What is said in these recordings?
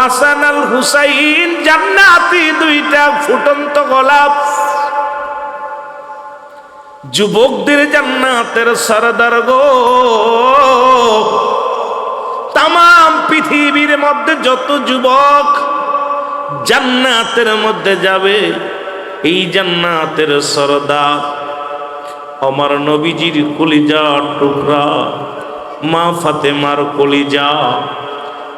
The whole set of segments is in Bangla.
হাসান আল হুসাইন জান্নাতি দুইটা ফুটন্ত গোলাপ, যুবকদের জান্নাতের সরদার গো। তাম পৃথিবীর মধ্যে যত যুবক জান্নাতের মধ্যে যাবে, এই জান্নাতের সরদার আমার নবীজির কলিজার টুকরা, মা ফাতেমার কলিজা,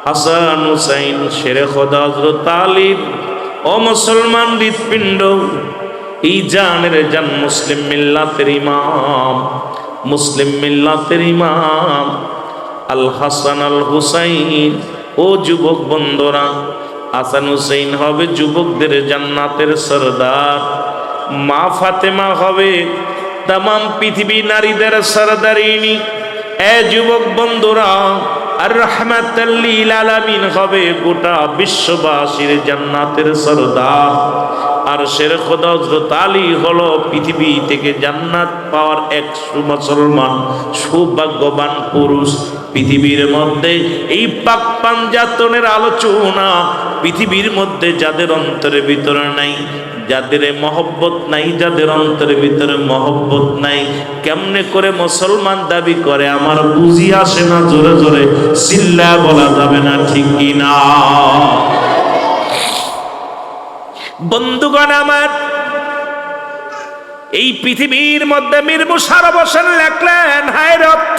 হাসান হুসাইন শেরে খোদা হযরত আলীর ও মুসলমান হৃৎপিণ্ড, এই জানের জান মুসলিম মিল্লাতের ইমাম, মুসলিম মিল্লাতের ইমাম আল হাসান আল হুসাইন। ও যুবক বন্ধুরা, হাসান হুসাইন হবে যুবকদের জান্নাতের সরদার, মা ফাতেমা হবে তাম পৃথিবী নারীদের সরদারিনী। এ যুবক বন্ধুরা, আর রাহমাতাল লিল আলামিন হবে গোটা বিশ্ববাসীর জান্নাতের সরদার। আর শের খোদা হযরত আলী হলো পৃথিবী থেকে জান্নাত পাওয়ার এক মুসলমান সৌভাগ্যবান পুরুষ। পৃথিবীর মধ্যে এই পাক পাঞ্জাতনের আলোচনা, পৃথিবীর মধ্যে যাদের অন্তরের ভিতরে নাই, যাদের মহব্বত নাই, যাদের অন্তরের ভিতরে মহব্বত নাই, কেমনে করে মুসলমান দাবি করে আমার বুঝি আসে না। জোরে জোরে চিল্লা বলা যাবে না, ঠিক কি না? বন্ধুগণ আমার, এই পৃথিবীর মধ্যে মীর মুশাররফ হোসেন লেখলেন, হায় অর্থ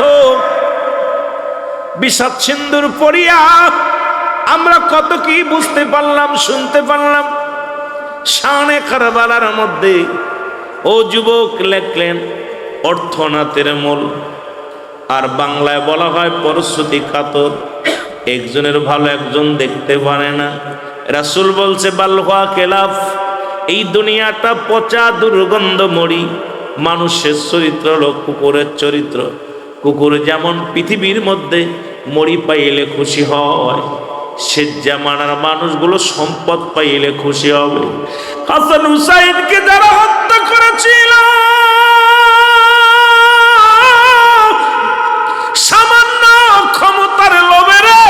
বিষাদ সিন্ধুর পড়িয়া আমরা কত কি বুঝতে পারলাম, শুনতে পারলাম। শানে কারবালার মধ্যে ও যুবক লেখলেন অর্থনাথের মূল, আর বাংলায় বলা হয় পরশ্রুতি কাতর। একজনের ভালো একজন দেখতে পারে না। রাসূল বলছে বালহা খেলাফ, এই দুনিয়াটা পচা দুর্গন্ধ মরি। মানুষের চরিত্র হলো কুকুরের চরিত্র। কুকুর যেমন পৃথিবীর মধ্যে মরি পাইলে খুশি হয়, সে জামানার মানুষগুলো সম্পদ পাইলে খুশি হবে। হাসান হুসাইনকে যারা হত্যা করেছিল সামান্য ক্ষমতার লোভে রে,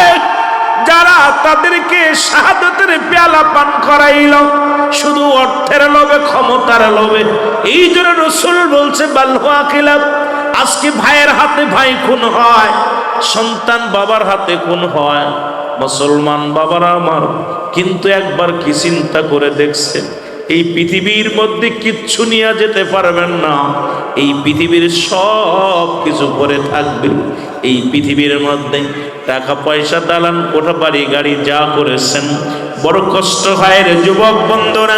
যারা তাদেরকে শাহাদাতের পেয়ালা পান করাইল শুধু অর্থের লোভে, ক্ষমতার লোভে, এই জন্য রাসূল বলছে বালহুয়া খিলাফ। আজকে ভাইয়ের হাতে ভাই খুন হয়, সন্তান বাবার হাতে খুন হয়, মুসলমান বাবারা আমার, কিন্তু একবার কি চিন্তা করে দেখছেন এই পৃথিবীর মধ্যে কিচ্ছু নিয়ে যেতে পারবেন না। এই পৃথিবীর সব কিছু পরে থাকবে। এই পৃথিবীর মধ্যে টাকা পয়সা, দালান কোঠা, বাড়ি গাড়ি যা করেছেন, বড় কষ্ট হয় রে যুবক বন্ধুরা।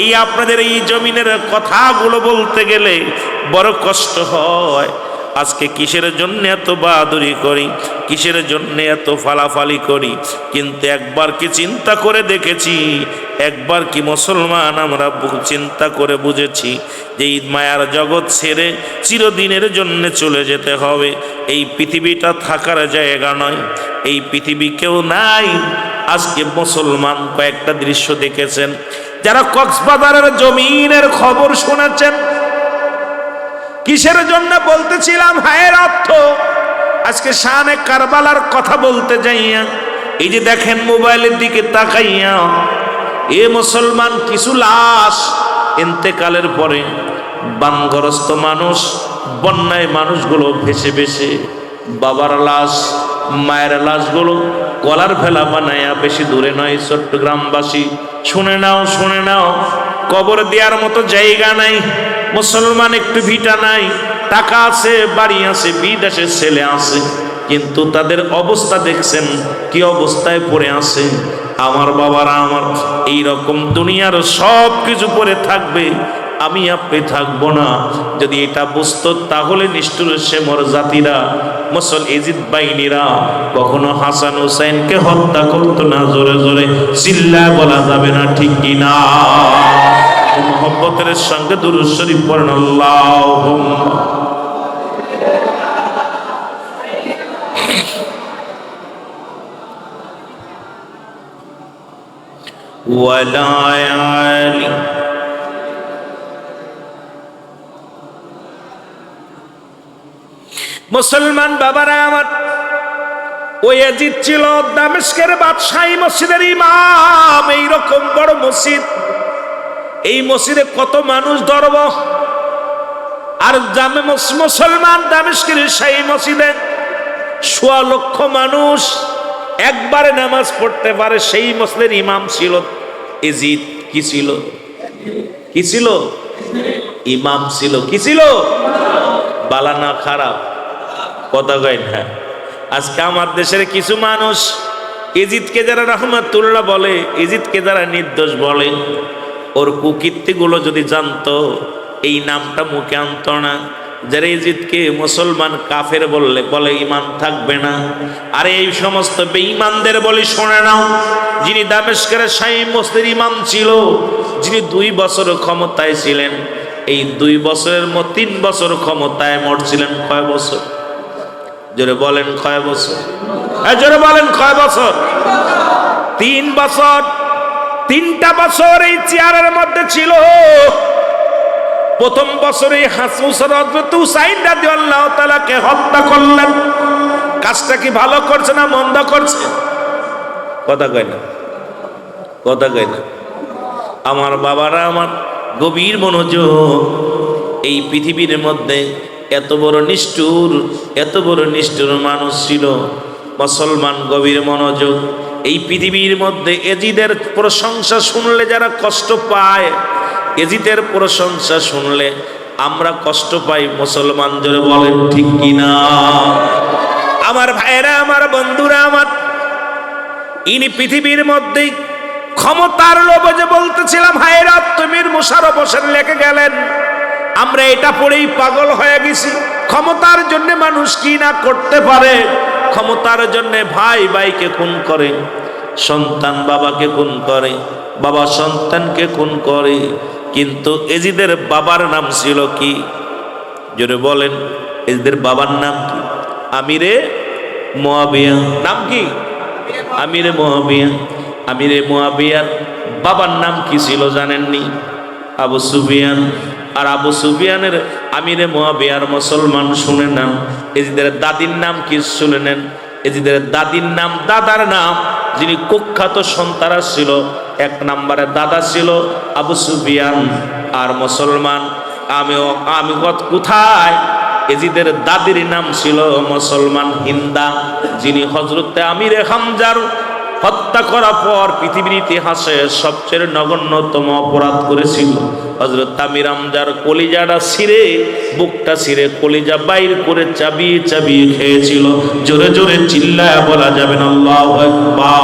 এই আপনাদের এই জমিনের কথাগুলো বলতে গেলে বড় কষ্ট হয়। আজকে কিসের জন্য এত বাহাদুরি করি, কিসের জন্য এত ফালাফালি করি, কিন্তু একবার কি চিন্তা করে দেখেছি, একবার কি মুসলমান আমরা চিন্তা করে বুঝেছি যে এই মায়ার জগৎ ছেড়ে চিরদিনের জন্য চলে যেতে হবে। এই পৃথিবীটা থাকার জায়গা নয়, এই পৃথিবী কেউ নাই। আজকে মুসলমান কয়েকটা দৃশ্য দেখেছেন, যারা কক্সবাজারের জমিনের খবর শুনেছেন। কিসের জন্য বলতেছিলাম হায়ের অর্থ, আজকে শানে কারবালার কথা বলতে যাইয়া এই যে দেখেন মোবাইলের দিকে তাকাইয়া, এ মুসলমান কিছু লাশ ইন্তেকালের পরে বানগ্রস্ত মানুষ, বন্যায় মানুষগুলো ভেসে ভেসে বাবার লাশ, মায়ের লাশগুলো গলার ভেলা বানায়া, বেশি দূরে নয় চট্টগ্রামবাসী শুনে নাও, শুনে নাও, কবর দেওয়ার মতো জায়গা নাই। মুসলমান একটু ভিটা নাই, টাকা আছে, বাড়ি আছে, বিদেশে ছেলে আছে, কিন্তু তাদের অবস্থা দেখছেন কি অবস্থায় পড়ে আছে। আমার বাবারা আমার, এই রকম দুনিয়ার সব কিছু পড়ে থাকবে, আমি আপনি থাকবো না। যদি এটা বুঝতো তাহলে নিষ্ঠুর সেমর জাতিরা, মুসল ইজিদ বাহিনীরা কখনো হাসান হুসাইনকে হত্যা করতো না। জোরে জোরে চিল্লা বলা যাবে না, ঠিক কিনা? মোহব্বতের সঙ্গে দুরূদ শরীফ পড়েন, আল্লাহুম্মা ওয়ালা আলি। মুসলমান বাবারা আমার, ওই ইয়াজিদ ছিল দামেস্কের বাদশাহী মসজিদের ইমাম। এইরকম বড় মসজিদ, এই মসজিদে কত মানুষ ধরব? আর জামে মুসলমান দামেস্কের সেই মসজিদে ১৬ লক্ষ মানুষ একবারে নামাজ পড়তে পারে। সেই মসজিদের ইমাম ছিল ইয়াজিদ। কি ছিল? কি ছিল? ইমাম ছিল। কি ছিল? বালা না খারাপ? কথা কয় না। আজকে আমার দেশের কিছু মানুষ ইয়াজিদকে যারা রহমাতুল্লাহ বলে, ইয়াজিদকে যারা নির্দোষ বলে, ওর কুকীর্তিগুলো যদি জানতো এই নামটা মুখে আনতো না। যারা ইয়াজিদকে মুসলমান কাফের বলে ঈমান থাকবে না। আর এই সমস্ত বেঈমানদের বলি শোনে নাও, যিনি দামেস্কের শাহী মসজিদের ইমাম ছিল, যিনি ২ বছর ক্ষমতায় ছিলেন, এই ২ বছরের ৩ বছর ক্ষমতায় মরছিলেন কয় বছর? জোরে বলেন কয় বছর? জোরে বলেন কয় বছর? ৩ বছর। ৩টা বছর এই চেয়ারের মধ্যে ছিল। প্রথম বছরে হযরত হুসাইন রাদিয়াল্লাহু তাআলাকে হত্যা করলেন। কাজটা কি ভালো করছে না মন্দ করছে? কথা কয় না, কথা কয় না। আমার বাবারা, আমার গভীর মনোযোগ। এই পৃথিবীর মধ্যে এত বড় নিষ্ঠুর মানুষ ছিল মুসলমান। গভীর মনোযোগ। এই পৃথিবীর মধ্যে ইয়াজিদের প্রশংসা শুনলে যারা কষ্ট পায়, ইয়াজিদের প্রশংসা শুনলে আমরা কষ্ট পাই মুসলমান। জোরে বলেন ঠিক কিনা? আমার ভাইরা, আমার বন্ধুরা, আমার ইনি পৃথিবীর মধ্যে ক্ষমতার লোভে যে বলতেছিলাম হায়রাত তুমির মুশাররফ হোসেন লেখে গেলেন, আমরা এটা পড়েই পাগল হয়ে গেছি। ক্ষমতার জন্য মানুষ কি না করতে পারে। ক্ষমতার জন্য ভাই ভাইকে খুন করে, সন্তান বাবাকে খুন করে, বাবা সন্তানকে খুন করে। কিন্তু ইয়াজিদের বাবার নাম ছিল কি? জোরে বলেন। ইয়াজিদের বাবার নাম কি? আমিরে মুয়াবিয়া। নাম কি? আমিরে মুয়াবিয়া। আমিরে মুয়াবিয়ার বাবার নাম কি ছিল জানেননি? আবু সুফিয়ান। আর আবু সুফিয়ানের আমিরে মুয়াবিয়ার মুসলমান শুনে নেন। ইয়াজিদের দাদির নাম কি শুনে নেন? ইয়াজিদের দাদির নাম, দাদার নাম, যিনি কুখ্যাত সন্তান ছিল, 1 নম্বরে দাদা ছিল আবু সুফিয়ান। আর মুসলমান আমি কোথায়? ইয়াজিদের দাদির নাম ছিল মুসলমান হিন্দা, যিনি হযরতে আমিরে হামজার হত্যা করার পর পৃথিবীর ইতিহাসে সবচেয়ে নগণ্যতম অপরাধ করেছিল। হযরত আমির হামজার কলিজাটা ছিঁড়ে, বুকটা ছিঁড়ে কলিজা বাইর করে চাবিয়ে চাবিয়ে খেয়েছিল। জোরে জোরে চিল্লায়া বলা যাবে না আল্লাহু আকবার।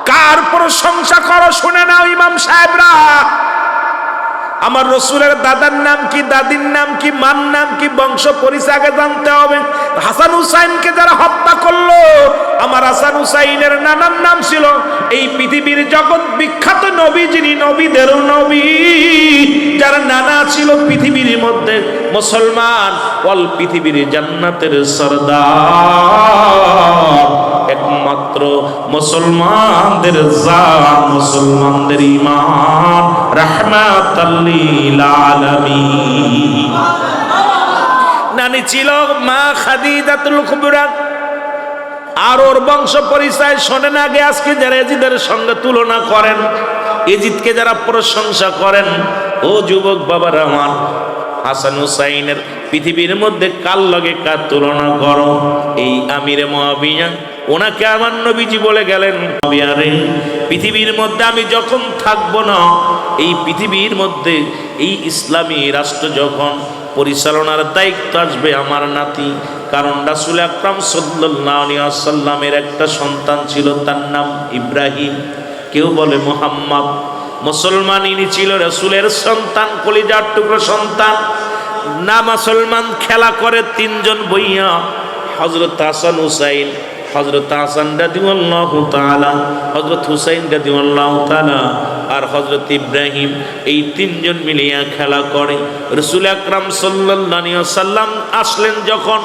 কার প্রশংসা করো শুনে নাও ইমাম সাহেবরা। আমার রসুলের দাদার নাম কি, দাদির নাম কি, মার নাম কি, বংশ পরিচয় আগে জানতে হবে। হাসান হুসাইনকে যারা হত্যা করলো, আমার হাসান হুসাইনের নানার নাম ছিল এই পৃথিবীর জগৎ বিখ্যাত নবী, যিনি নবীদেরও নবী, যার নানা ছিল পৃথিবীর মধ্যে মুসলমান, অল পৃথিবীর জান্নাতের সরদার, একমাত্র মুসলমানদের জান, মুসলমানদের ইমান, রাহমাতাল লিল আলামিন। নানি ছিল মা খাদিজাতুল কুবরা। আর ওর বংশ পরিচয় শোনেন আগে। আজকে যারা ইয়াজিদের সঙ্গে তুলনা করেন, ইয়াজিদকে যারা প্রশংসা করেন, ও যুবক বাবারা আমার, হাসান হুসাইনের পৃথিবীর মধ্যে কার লগে কার তুলনা করো? এই আমিরে মুয়াবিয়া, ওনাকে আমার নবীজি বলে গেলেন, পৃথিবীর মধ্যে আমি যখন থাকবো না, এই পৃথিবীর মধ্যে এই ইসলামী রাষ্ট্র যখন পরিচালনার দায়িত্ব আসবে আমার নাতি। কারণ রাসূল আকরাম সাল্লাল্লাহু আলাইহি ওয়াসাল্লামের একটা সন্তান ছিল, তার নাম ইব্রাহিম, কেউ বলে মুহাম্মদ। মুসলমান ইনি ছিল রাসূলের সন্তান, কলিজার টুকরো সন্তান। না মুসলমান খেলা করে 3 জন বইয়া, হযরত হাসান হুসাইন, হযরত হাসান রাদিয়াল্লাহু তাআলা, হযরত হুসাইন রাদিয়াল্লাহু তাআলা আর হযরত ইব্রাহিম, এই 3 জন মিলিয়া খেলা করে। রাসূল আকরাম সাল্লাল্লাহু আলাইহি ওয়াসাল্লাম আসলেন যখন,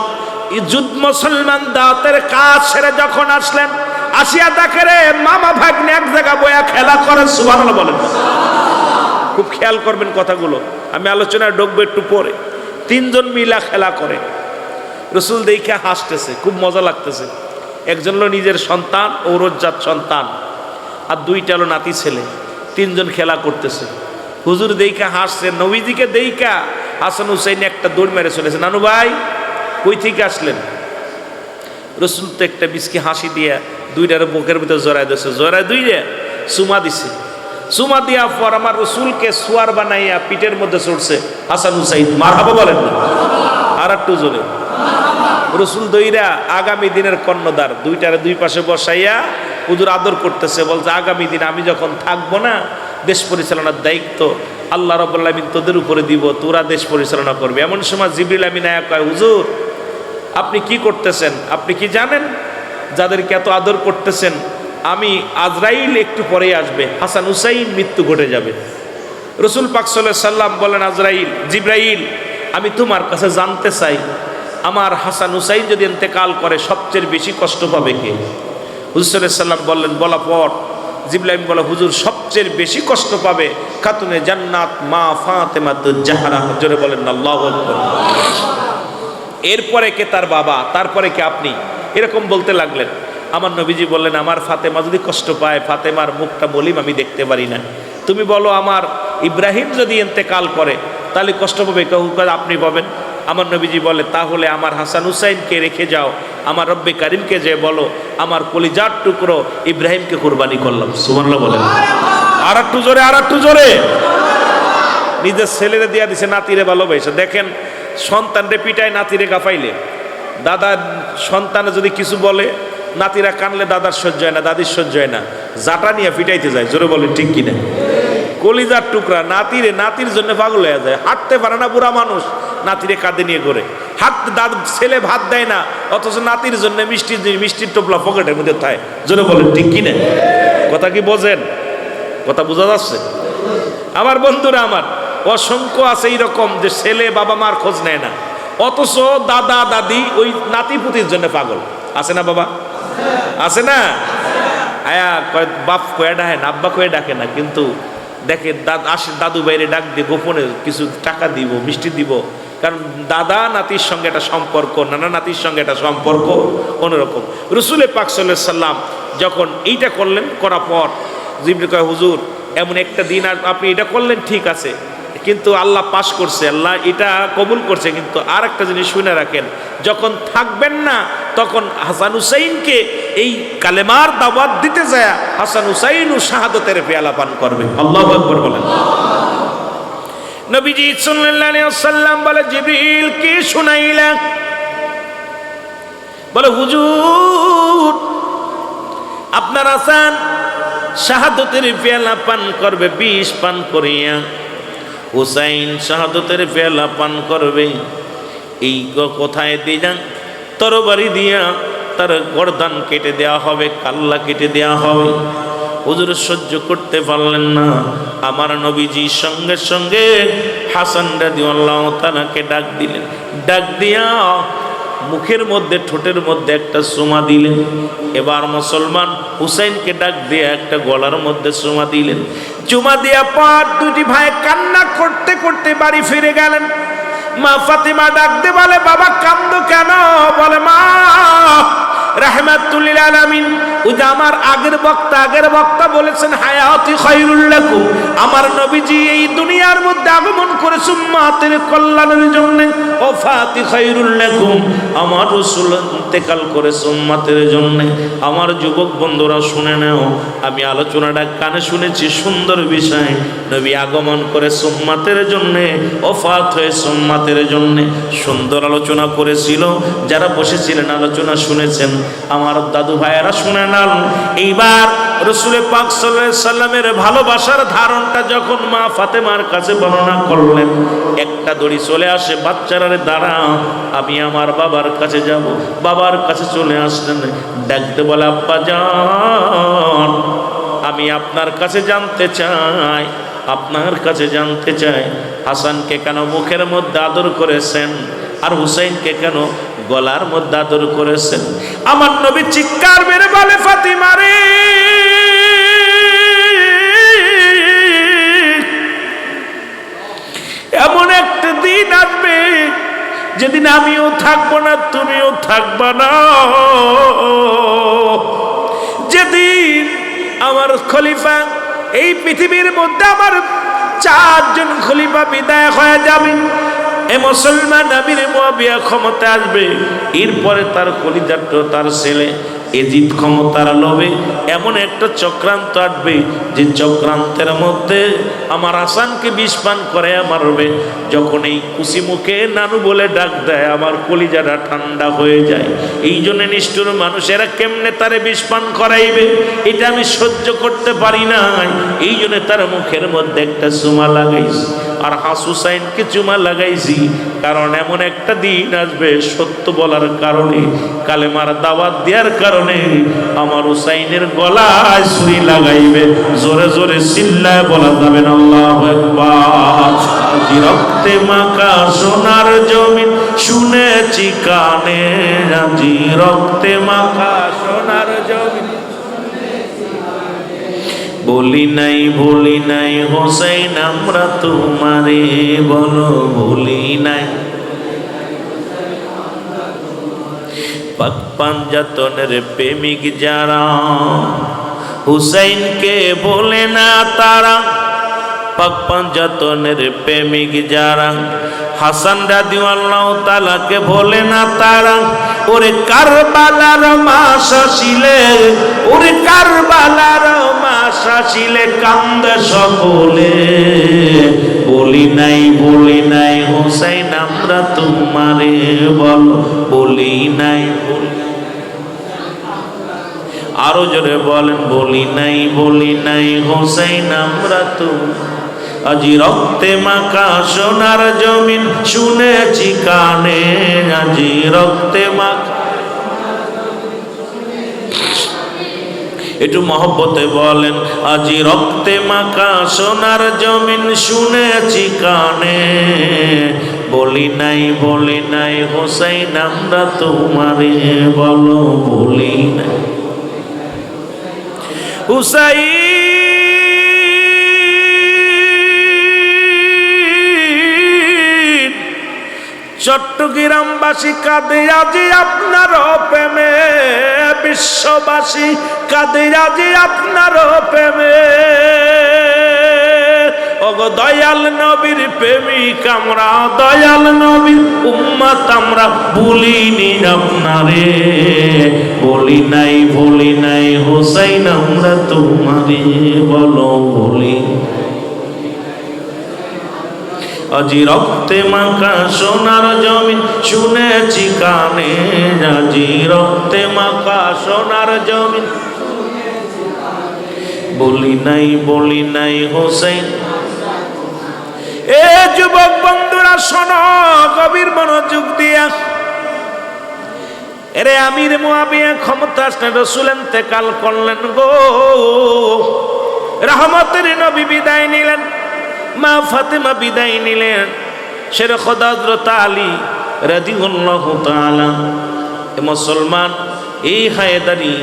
যুদ্ধ মুসলমান দাওয়াতের কাজ সেরে যখন আসলেন, আসিয়া দেখে রে মামা ভাগ্নে এক জায়গা বয়া খেলা করে। সুবহানাল্লাহ বলেন। খুব খেয়াল করবেন কথাগুলো, আমি আলোচনায় ঢুকবো একটু পরে। 3 জন মিলা খেলা করে। রসুল দেখে হাসতেছে, খুব মজা লাগতেছে। একজন হলো নিজের সন্তান, ঔরজাত সন্তান, আর দুইটা হলো নাতি ছেলে, তিনজন খেলা করতেছে। হুজুর দেইকা হাসছে, নবীজিকে দেইকা হাসান হুসাইন একটা দৌড় মেরে চলেছে, নানু ভাই কই থেকে আসলেন? রসুল তো একটা বিস্কি হাসি দিয়া দুইটার বুকের ভিতরে জড়াই দিয়েছে, জড়াই দুইটা চুমা দিছে। চুমা দিয়া পর আমার রসুলকে সোয়ার বানাইয়া পিঠের মধ্যে চড়ছে হাসান হুসাইন। মারহাবা বলেন না? আর একটু জোরে। রসুল দইরা আগামী দিনের কর্ণধার, দুইটারে দুই পাশে বসাইয়া হুজুর আদর করতেছে, বলছে আগামী দিন আমি যখন থাকবো না, দেশ পরিচালনার দায়িত্ব আল্লাহ রাব্বুল আলামিন তোদের উপরে দিব, তোরা দেশ পরিচালনা করবে। এমন সময় জিবরিল আমিন আয়া কয়, হুজুর আপনি কি করতেছেন? আপনি কি জানেন যাদেরকে এত আদর করতেছেন, আমি আজরাইল একটু পরেই আসবে, হাসান হুসাইন মৃত্যু ঘটে যাবে। রসুল পাক সাল্লাল্লাহু আলাইহি সাল্লাম বলেন, আজরাইল, জিবরাইল আমি তোমার কাছে জানতে চাই, আমার হাসান হুসাইন যদি ইন্তেকাল করে সবচেয়ে বেশি কষ্ট পাবে কে? হুজুর সাল্লাল্লাহু আলাইহি সাল্লাম বললেন, বলা পর জিবরাইল বলে, হুজুর সবচেয়ে বেশি কষ্ট পাবে খাতুনে জান্নাত মা ফাতেমাতুজ জাহরা। জোরে বলেন আল্লাহু আকবার। এরপরে কে তার বাবা, তারপরে কে আপনি, এরকম বলতে লাগলেন। আমার নবীজি বললেন, আমার ফাতেমা যদি কষ্ট পায়, ফাতেমার মুখটা মলিম আমি দেখতে পারি না। তুমি বলো আমার ইব্রাহিম যদি ইন্তেকাল করে তাহলে কষ্ট পাবে কেউ? আপনি পাবেন। আমার নবীজি বলে, তাহলে আমার হাসান হুসাইনকে রেখে যাও, আমার রব্বে কারিমকে যে বলো আমার কলিজার টুকরো ইব্রাহিমকে কুরবানি করলাম। সুবহানাল্লাহ বলেন। আর একটু জোরে, আর একটু জোরে। নিজের ছেলেরে দিয়া দিছে নাতিরে ভালোবাসে। দেখেন সন্তানরে পিটায় নাতিরে গাফাইলে, দাদা সন্তানে যদি কিছু বলে, নাতিরা কানলে দাদার সহ্য হয় না, দাদির সহ্য হয় না, জাটা নিয়ে পিটাইতে যায়। জোরে বলেন ঠিক কিনা? কলিজার টুকরা নাতিরে, নাতির জন্য পাগল হয়ে যায়, হাঁটতে পারে না বুড়া মানুষ, নাতিরে কাঁধে নিয়ে ঘোরে। ছেলে ভাত দেয় না, অথচ নাতির জন্য মিষ্টির টোপলা পকেটের মধ্যে থাকে। জোরে বলেন ঠিক কিনা? কথা কি বোঝেন? কথা বোঝা যাচ্ছে? আমার বন্ধুরা, আমার অসংখ্য আছে এইরকম যে ছেলে বাবা মার খোঁজ নেয় না, অথচ দাদা দাদি ওই নাতিপুতির জন্য পাগল। আছে না বাবা? আছে না? আয়া কয় বাপ কয়ে ডাকে না, আব্বা কয়ে ডাকে না, কিন্তু দেখে আসে দাদু বাইরে ডাক দিয়ে গোপনে কিছু টাকা দিব, মিষ্টি দিব। কারণ দাদা নাতির সঙ্গে একটা সম্পর্ক, নানা নাতির সঙ্গে একটা সম্পর্ক অন্যরকম। রসুল পাক সাল্লাল্লাহু আলাইহি সাল্লাম যখন এইটা করলেন, করার পর জিবরিল কয়, হুজুর এমন একটা দিন আর আপনি এটা করলেন, ঠিক আছে, কিন্তু আল্লাহ পাশ করছে, আল্লাহ এটা কবুল করছে, কিন্তু আর একটা জিনিস শুনে রাখেন, যখন থাকবেন না তখন হাসান হুসাইনকে এই কালেমার দাওয়াত দিতে যায় হাসান হুসাইনও শাহাদাতের পেয়ালা পান করবে। আল্লাহু আকবার বলেন। নবীজি সাল্লাল্লাহু আলাইহি ওয়াসাল্লাম বলে, জিবরিল কি শুনাইলা? বলে, হুজুর আপনার হাসান শাহাদাতের পেয়ালা পান করবে, বিষ পান করিয়া হুসাইন শাহাদাতের পেয়ালা পান করবে। এই কোথায় দিয়ে যান? তরবারি দিয়া তার গর্দান কেটে দেওয়া হবে, কাল্লা কেটে দেওয়া হবে। হুজুর সহ্য করতে পারলেন না, আমার নবীজি সঙ্গে সঙ্গে হাসান রাদিয়াল্লাহু তাআলাকে ডাক দিলেন, ডাক দিয়া মুখের মধ্যে ঠোঁটের মধ্যে একটা চুমা দিলেন। এবার মুসলমান হুসাইনকে ডাক দিয়ে একটা গলার মধ্যে চুমা দিলেন। চুমা দিয়া পর দুটি ভাই কান্না করতে করতে বাড়ি ফিরে গেলেন। মা ফাতিমা ডাক দিয়ে বলে, বাবা কান্দো কেন? বলে, মা রাহমাতুল লিল আলামিন, ওই যে আমার আগের বক্তা বলেছেন হায়াতি খায়রুল লাকুম, আমার নবীজি এই দুনিয়ার মধ্যে আগমন করেছে উম্মতের কল্যাণের জন্য, ওফাতি খায়রুল লাকুম, আমার রাসূল ইন্তেকাল করেছে উম্মতের জন্য। আমার যুবক বন্ধুরা শুনে নাও, আমি আলোচনাটা কানে শুনেছি, সুন্দর বিষয়। নবী আগমন করেছে উম্মতের জন্য, ওফাত হয়েছে উম্মতের জন্য। সুন্দর আলোচনা করেছিল, যারা বসেছিলেন আলোচনা শুনেছেন, আমার দাদু ভাইয়েরা শুনে নাল। এইবার রাসূল পাক সাল্লাল্লাহু আলাইহি সাল্লামের ভালোবাসার ধারণটা যখন মা ফাতেমার কাছে বর্ণনা করলেন, একটা দড়ি চলে আসে, বাচ্চারা দাঁড়া, আমি আমার বাবার কাছে যাব। বাবার কাছে চলে আসলেন, ডাকতে বলে, আব্বা জান আমি আপনার কাছে জানতে চাই, আপনার কাছে জানতে চাই হাসানকে কেন মুখের মধ্যে আদর করেছেন আর হুসাইনকে কেন গলার মধ্যে আদর করেছেন? আমার নবী চিৎকার মেরে বলে, ফাতিমা রে, এমন একটা দিন আসবে যেদিন আমিও থাকবো না, তুমিও থাকবা না, যেদিন আমার খলিফা, এই পৃথিবীর মধ্যে আমার 4 জন খলিফা বিদায় হয়ে যাবে, এ মুসলমান আমির মুয়াবিয়া ক্ষমতা আসবে, এরপরে তার খলিফাটা তার ছেলে এজিদ ক্ষমতার লোভে এমন একটা চক্রান্ত আসবে যে চক্রান্তের মধ্যে আমার হাসানকে বিষ পান করে মারবে। যখন এই কুসি মুখে নানু বলে ডাক দেয়, আমার কলিজাটা ঠান্ডা হয়ে যায়। এই জন্য নিষ্ঠুর মানুষেরা কেমনে তারে বিষ পান করাইবে, এটা আমি সহ্য করতে পারি না। এই জন্য তার মুখের মধ্যে একটা চুমা লাগাইছি, আর হুসাইনকে চুমা লাগাইছি, কারণ এমন একটা দিন আসবে সত্য বলার কারণে, কালেমার দাওয়াত দেওয়ার কারণে আমার হুসাইনের গলায় ছুরি লাগাইবে। জোরে জোরে চিল্লায় বলা যাবে না আল্লাহু আকবার। আজি রক্তে মাখা সোনার জমিন শুনেছি কানে, আজি রক্তে মাখা সোনার জমিন বলি নাই হোসেন আমরা তোমারে, বলো বলি নাই। পাক পাঞ্জাতনের প্রেমিক যারা হুসাইনকে বলে না তারা, পাক পাঞ্জাতনের প্রেমিক যারা হাসান রাদিয়াল্লাহু তাআলাকে বলে না তারা, ওরে কারবালার মাস আসিলে, ওরে কারবালার মাস আসিলে কান্দে সকলে, বলি নাই হোসেন আমরা তোমারে, বলো বলি নাই। আরো জোরে বলেন, বলি নাই হোসেন আমরা তো, আজি রক্তে মাখা সোনার জমিন শুনেছি কানে, আজি রক্তে মাখা। একটু মহব্বতে বলেন, আজি রক্তে মাখা সোনার জমিন শুনেছি কানে, বলি নাই হোসেন আমরা তোমারে, বলো বলি নাই। হুসাইন চট্টগ্রামবাসী কাঁদে আজি আপনার প্রেমে, বিশ্ববাসী কাঁদে আজি আপনার প্রেমে, ওগো দয়াল নবীর প্রেমিক আমরা, দয়াল নবীর উম্মত আমরা, ভুলিনি আপনারে, বলি নাই হোসেন আমরা তোমারে, বলো বলি। আজি রক্তে মাখা সোনার জমিন শুনেছি কানে, আজি রক্তে মাখা সোনার জমিন বলি নাই হোসেন। এ যুবক বন্ধুরা শোনো গভীর মনোযোগ দিয়া, এরে আমির মুয়াবিয়া ক্ষমতা আসলে রাসূল ইন্তেকাল করলেন গো, রহমতের নবী বিদায় নিলেন, মা ফাতেমা বিদায় নিলেন, শের খোদা হযরত আলী রাদিয়াল্লাহু তাআলা। মুসলমান এই হায়দারি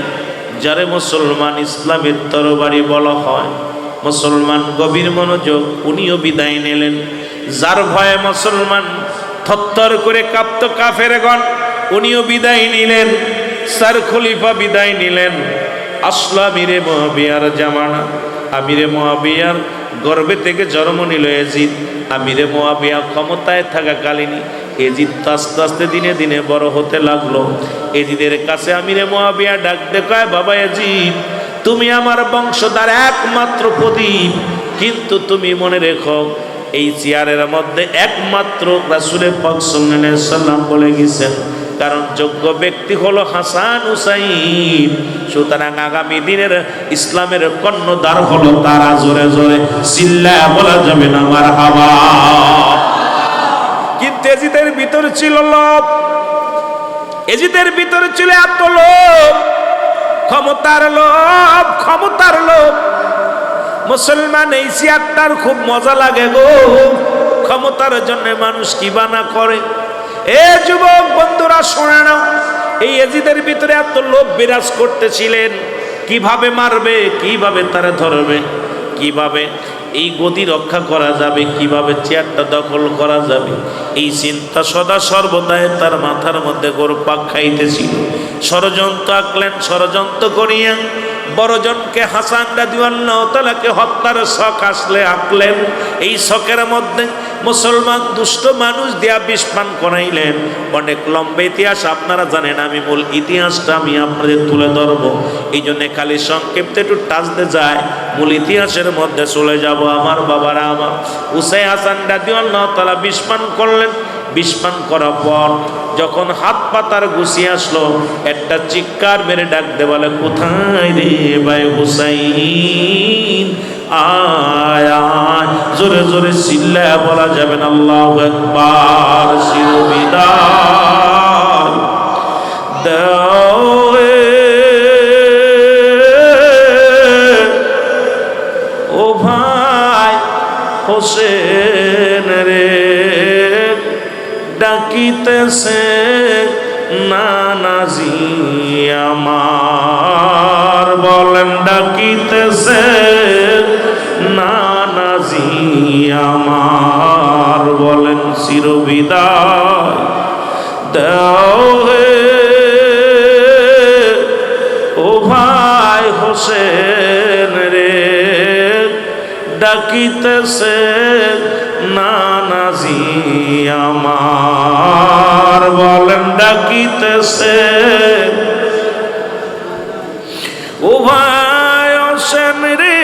যারে মুসলমান ইসলামের তরবারি বলা হয়, মুসলমান গভীর মনোযোগ, উনিও বিদায় নিলেন। যার ভয়ে মুসলমান থরথর করে কাঁপত কাফেরগণ, উনিও বিদায় নিলেন। স্যার খলিফা বিদায় নিলেন। আসলো আমিরে মুয়াবিয়ার জামানা, আমিরে মুয়াবিয়ার গর্ভে থেকে জন্ম নিল এজিদ। আমিরে মুয়াবিয়া ক্ষমতায় থাকাকালীন এজিদ তো আস্তে আস্তে দিনে দিনে বড় হতে লাগলো। এজিদের কাছে আমিরে মুয়াবিয়া ডাক দেখায়, বাবা এজিদ, তুমি আমার বংশধর একমাত্র প্রদীপ, কিন্তু তুমি মনে রেখো এই চেয়ারের মধ্যে একমাত্র রাসূল পাক সাল্লাল্লাহু আলাইহি সাল্লাম বলে গেছেন, কারণ যোগ্য ব্যক্তি হলো হাসান হুসাইন। সুতরাং আগামী দিনের ইসলামের কর্ণধার হলো তারা। জোরে জোরে চিল্লায়া বলা যাবে না মারহাবা। কিন্তু এজিদের ভিতর ছিল লোভ, এজিদের ভিতর ছিল এত লোভ, ক্ষমতার লোভ, ক্ষমতার লোভ। মুসলমান এই চেয়ারটার খুব মজা লাগে গো, ক্ষমতার জন্য মানুষ কি বানা করে। এ যুবক বন্ধুরা শোনা নাও, এই এজিদের ভিতরে এত লোভ বিরাজ করতেছিলেন, কিভাবে মারবে, কিভাবে তারা ধরবে, কিভাবে। এই গদি রক্ষা করা যাবে কিভাবে, চেয়ারটা দখল করা যাবে, এই চিন্তা সদা সর্বদাই তার মাথার মধ্যে ঘুরপাক খাইতেছিল। ষড়যন্ত্র আঁকলেন, ষড়যন্ত্র করিয়া বড়জনকে হাসান রাদিয়াল্লাহু তাআলাকে হত্যার শখ আসলে আঁকলেন। এই শখের মধ্যে মুসলমান দুষ্ট মানুষ দিয়া বিষ পান করাইলেন। অনেক লম্বা ইতিহাস আপনারা জানেন, আমি মূল ইতিহাসটা আমি আপনাদের তুলে ধরবো, এই জন্যে খালি সংক্ষিপ্ত একটু টাচতে যায়, মূল ইতিহাসের মধ্যে চলে যাব। আমার বাবারা আমার, হুসাইন হাসান রাদিয়াল্লাহু তাআলা বিষ পান করলেন। বিষ পান করার পর যখন হাত পাতার গুছিয়ে আসলো, একটা চিৎকার মেরে ডাক দে, বলে কোথায় রে ভাই হুসাইন, আয় আয়। জোরে জোরে চিল্লায়া বলা যাবে না আল্লাহু আকবার। শিরোবিদায় দাও ও ভাই হোসেন রে, ডাকিতেছে নানাজি আমার, বলেন ডাকিতেছে নানাজি আমার, বলেন চিরবিদায় দাও হে ও ভাই হোসেন রে, ডাকিতেছে নানাজি আমার, বলেন ডাকিতেছে ও ভাই হোসেন রে,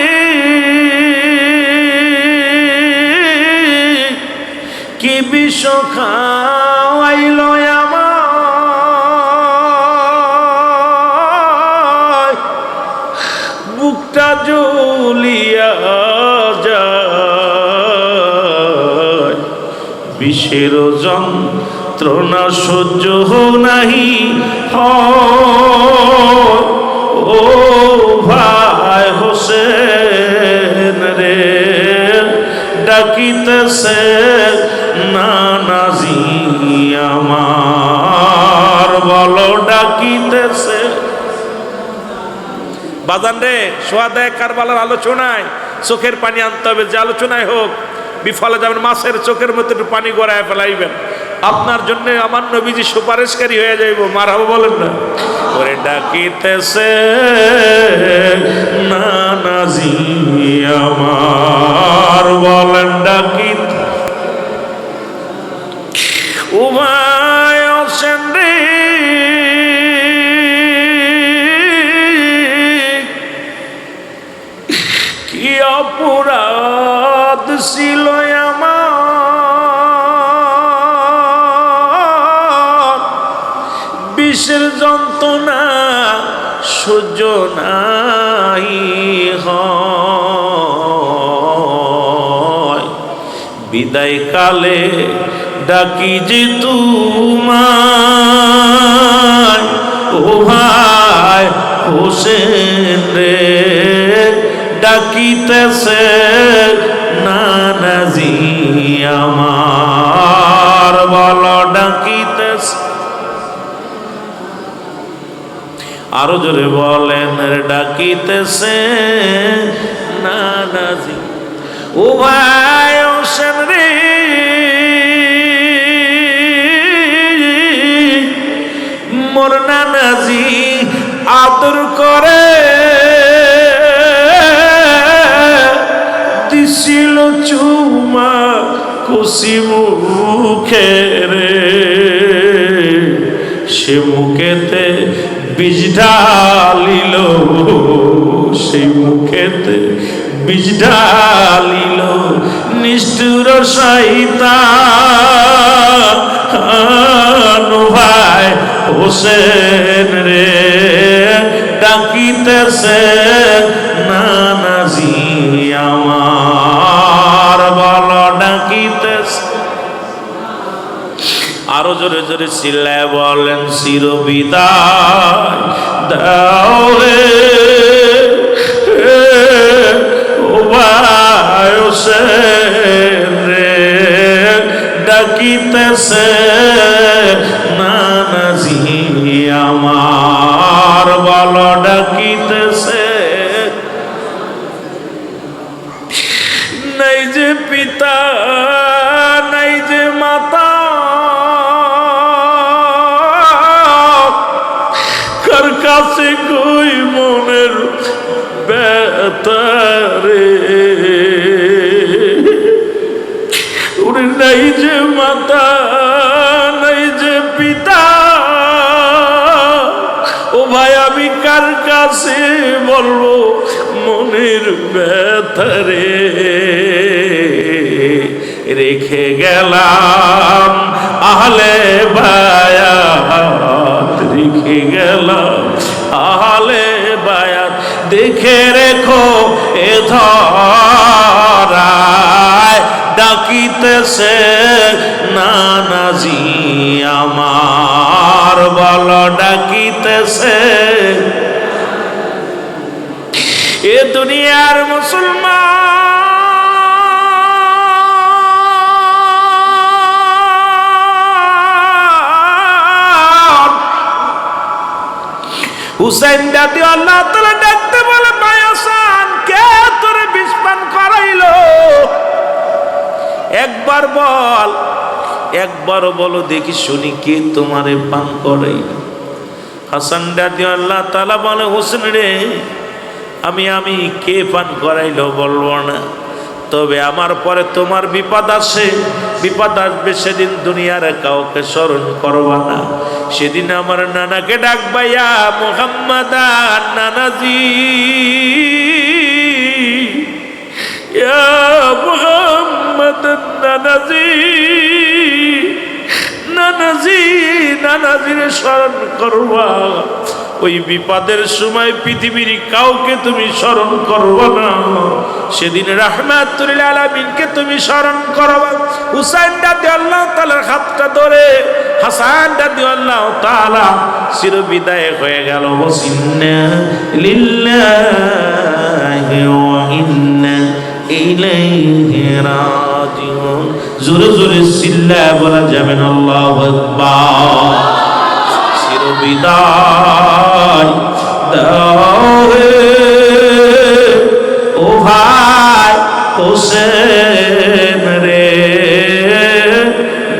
কি বিষ খাওয়াইল আমার, বুকটা জ্বলিয়া যায়, বিষের যন্ত্রণা সহ্য নাহি ও ভাই হোসেন রে, ডাকিতেছে নানাজি আমার, বলো ডাকিতেছে। বাজান রে, সোয়াদায়ে কারবালার আলোচনায় চোখের পানি আনতে হবে, যে আলোচনায় হোক বিফলে যাবেন। মাছের চোখের মধ্যে একটু পানি গড়ায় ফেলাইবেন, আপনার জন্য আমার নবীজি সুপারিশকারী হয়ে যাইব। মারহাবা বলেন না। ওরে ডাকিতেছে নানাজি আমার, বলেন ডাকিত ও ভাই হোসেন রে, কি অপরাধ ছিল আমার, বিষের যন্ত্রণা সহ্য নাই হয়, বিদায় কালে ডাকি যে তোমায় ও ভাই হোসেন রে, ডাকিতেছে নানাজি আমার, বলো ডাকিতেছে। আরো জোরে বলেন, ডাকিতেছে নানাজি ও ভাই হোসেন রে, মোর নানাজি আদর করে দিছিল চুমা খুশি মুখে রে, সে মুখেতে বীজ ঢালিল, সেই মুখেতে বীজ ঢালিল, নিষ্ঠুর শয়তান ভাই হোসেন রে, ডাকিতেছে নানাজি আমার, বলো ডাকিতেছে। আরো জোরে জোরে চিল্লায় বলেন, চিরবিদায় দাও রে ও ভাই হোসেন রে, ডাকিতেছে নানাজি আমার, বলো ডাকিতেছে কাছে কই মনের ব্যথারে, ওরে নাই যে মাতা নাই যে পিতা, ও ভাই আমি কার কাছে বলবো মনের ব্যথারে। রেখে গেলাম আহলে বায়াত, রেখে গেলাম আহলে বায়াত, দেখে রেখো এ ধরায় ডাকিতেছে নানাজি আমার, বলো ডাকিতেছে। এ দুনিয়ার মুসলমান হুসাইন দাদি আল্লাহ তাআলা ডাকতে বলে, ভাই হাসান কে তোরে বিষ পান করাইলো? একবার বল, একবার বলো দেখি শুনি কে তোমারে পান করাইলো? হাসান দাদি আল্লাহ তাআলা বলে, হোসেন রে আমি কে পান করাইলো বলবো না, তবে আমার পরে তোমার বিপদ আসে, বিপদ আসবে সেদিন দুনিয়ার কাউকে স্মরণ করবা না, সেদিন আমার নানাকে ডাকবাইয়া মুহাম্মদ নানাজি, ইয়া মুহাম্মদ নানাজি, নানাজি, নানাজিরে স্মরণ করবা। ওই বিপদের সময় পৃথিবীর কাউকে তুমি স্মরণ করবা না, সেদিন রাহমাতুল লিল আলামিনকে তুমি স্মরণ করবা। হুসাইন রাদিয়াল্লাহু তাআলার হাতটা ধরে হাসান রাদিয়াল্লাহু তাআলা চির বিদায় হয়ে গেল। ইন্না লিল্লাহি ওয়া ইন্না ইলাইহি রাজিউন। জোরে জোরে চিল্লায় বলা যাবে না আল্লাহু আকবার। চির বিদায় দাও রে ও ভাই হোসেন রে,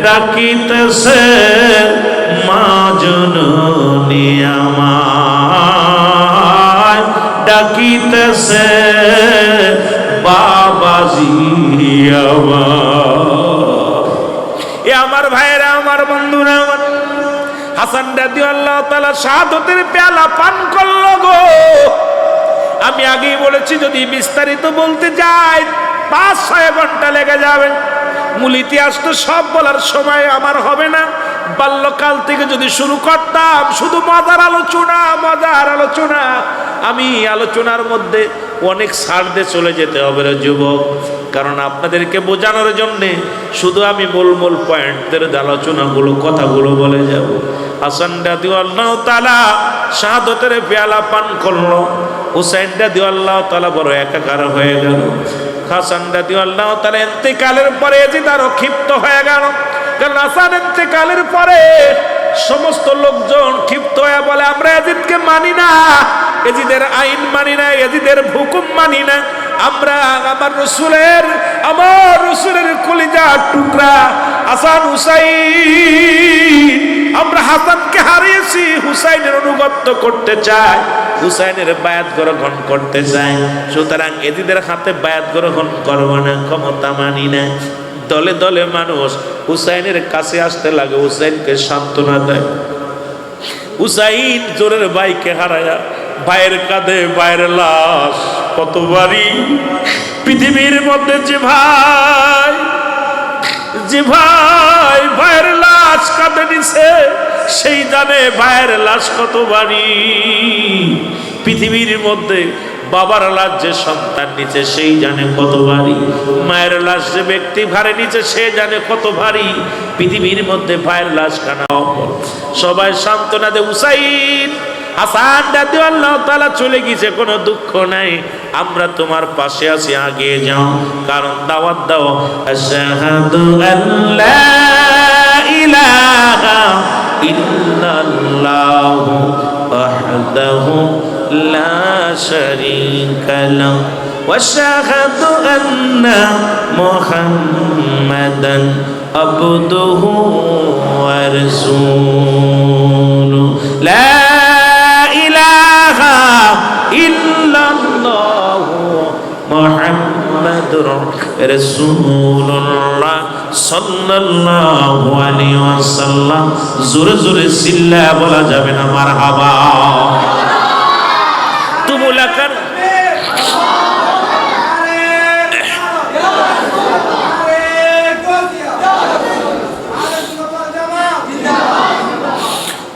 ডাকিতেছে মা জননী আমায়, ডাকিতেছে বাবাজি আমার। এ আমার ভাইরা, আমার বন্ধুরা, আমার হাসান রাদিয়াল্লাহু তাআলা শাহাদাতের পেয়ালা পান করলো গো। আমি আগেই বলেছি যদি বিস্তারিত বলতে যাই 5-6 ঘন্টা লেগে যাবে। মূল ইতিহাস তো সব বলার সময় আমার হবে না। বাল্যকাল থেকে যদি শুরু করতাম শুধু মজার আলোচনা, আমি আলোচনার মধ্যে অনেক ছাড় দিয়ে চলে যেতে হবে রে যুবক, কারণ আপনাদেরকে বোঝানোর জন্যে শুধু আমি মূল পয়েন্টদের আলোচনাগুলো কথাগুলো বলে যাব। হাসান রাদিয়াল্লাহু তাআলা শাহাদাতের পেয়ালা পান করলো, হুসাইন রাদিয়াল্লাহু তাআলা বড় একাকার হয়ে গেল। হাসান রাদিয়াল্লাহু তাআলা ইন্তেকালের পরে ইয়াজিদ আরো ক্ষিপ্ত হয়ে গেল। কারণ হাসান ইন্তেকালের পরে সমস্ত লোকজন ক্ষিপ্ত হয়ে বলে আমরা ইয়াজিদকে মানি না, ইয়াজিদের আইন মানি না, ইয়াজিদের হুকুম মানি না, আমরা আমার রসুলের কলিজার টুকরা হাসান হুসাইন, আমরা হাসানকে হারিয়েছি, হুসাইনের অনুগত্য করতে চাই, হুসাইনের বায়াত গ্রহণ করতে চাই, সুতরাং ইয়াজিদের হাতে বায়াত গ্রহণ করব না, ক্ষমতা মানি না। দলে দলে মানুষ হুসাইনের কাছে আসতে লাগে, হুসাইনকে সান্ত্বনা দেয়। হুসাইন জোরের ভাইকে হারায়া ভাইয়ের কাঁধে ভাইয়ের লাশ কত বাড়ি পৃথিবীর মধ্যে যে ভাই ভাইয়ের লাশ কাঁধে নিছে সেই জানে ভাইয়ের লাশ কত বাড়ি। পৃথিবীর মধ্যে বাবার লাশ যে সন্তান নিচে সেই জানে কত ভারী, মায়ের লাশ যে ব্যক্তি ভারে নিচে সে জানে কত ভারী। পৃথিবীর মধ্যে ভাইয়ের লাশ কানা অপর, সবাই সান্ত্বনা দে হুসাইন হাসান রাদিয়াল্লাহু তাআলা চলে গেছে, কোনো দুঃখ নাই, আমরা তোমার পাশে আছি, আগে যাও, কারণ দাওয়াত দাও আশহাদু আল্লা ইলাহা ইল্লাল্লাহু ওয়াহদাহু লা শারীকা লাহু ওয়া আশহাদু আন্না মুহাম্মাদান আবদুহু ওয়া রাসূলুহু লা মুহাম্মাদুর রাসূলুল্লাহ সাল্লাল্লাহু আলাইহি ওয়াসাল্লাম। জোরে জোরে চিল্লায়া বলা যাবে না মারহাবা? তুমুলাকার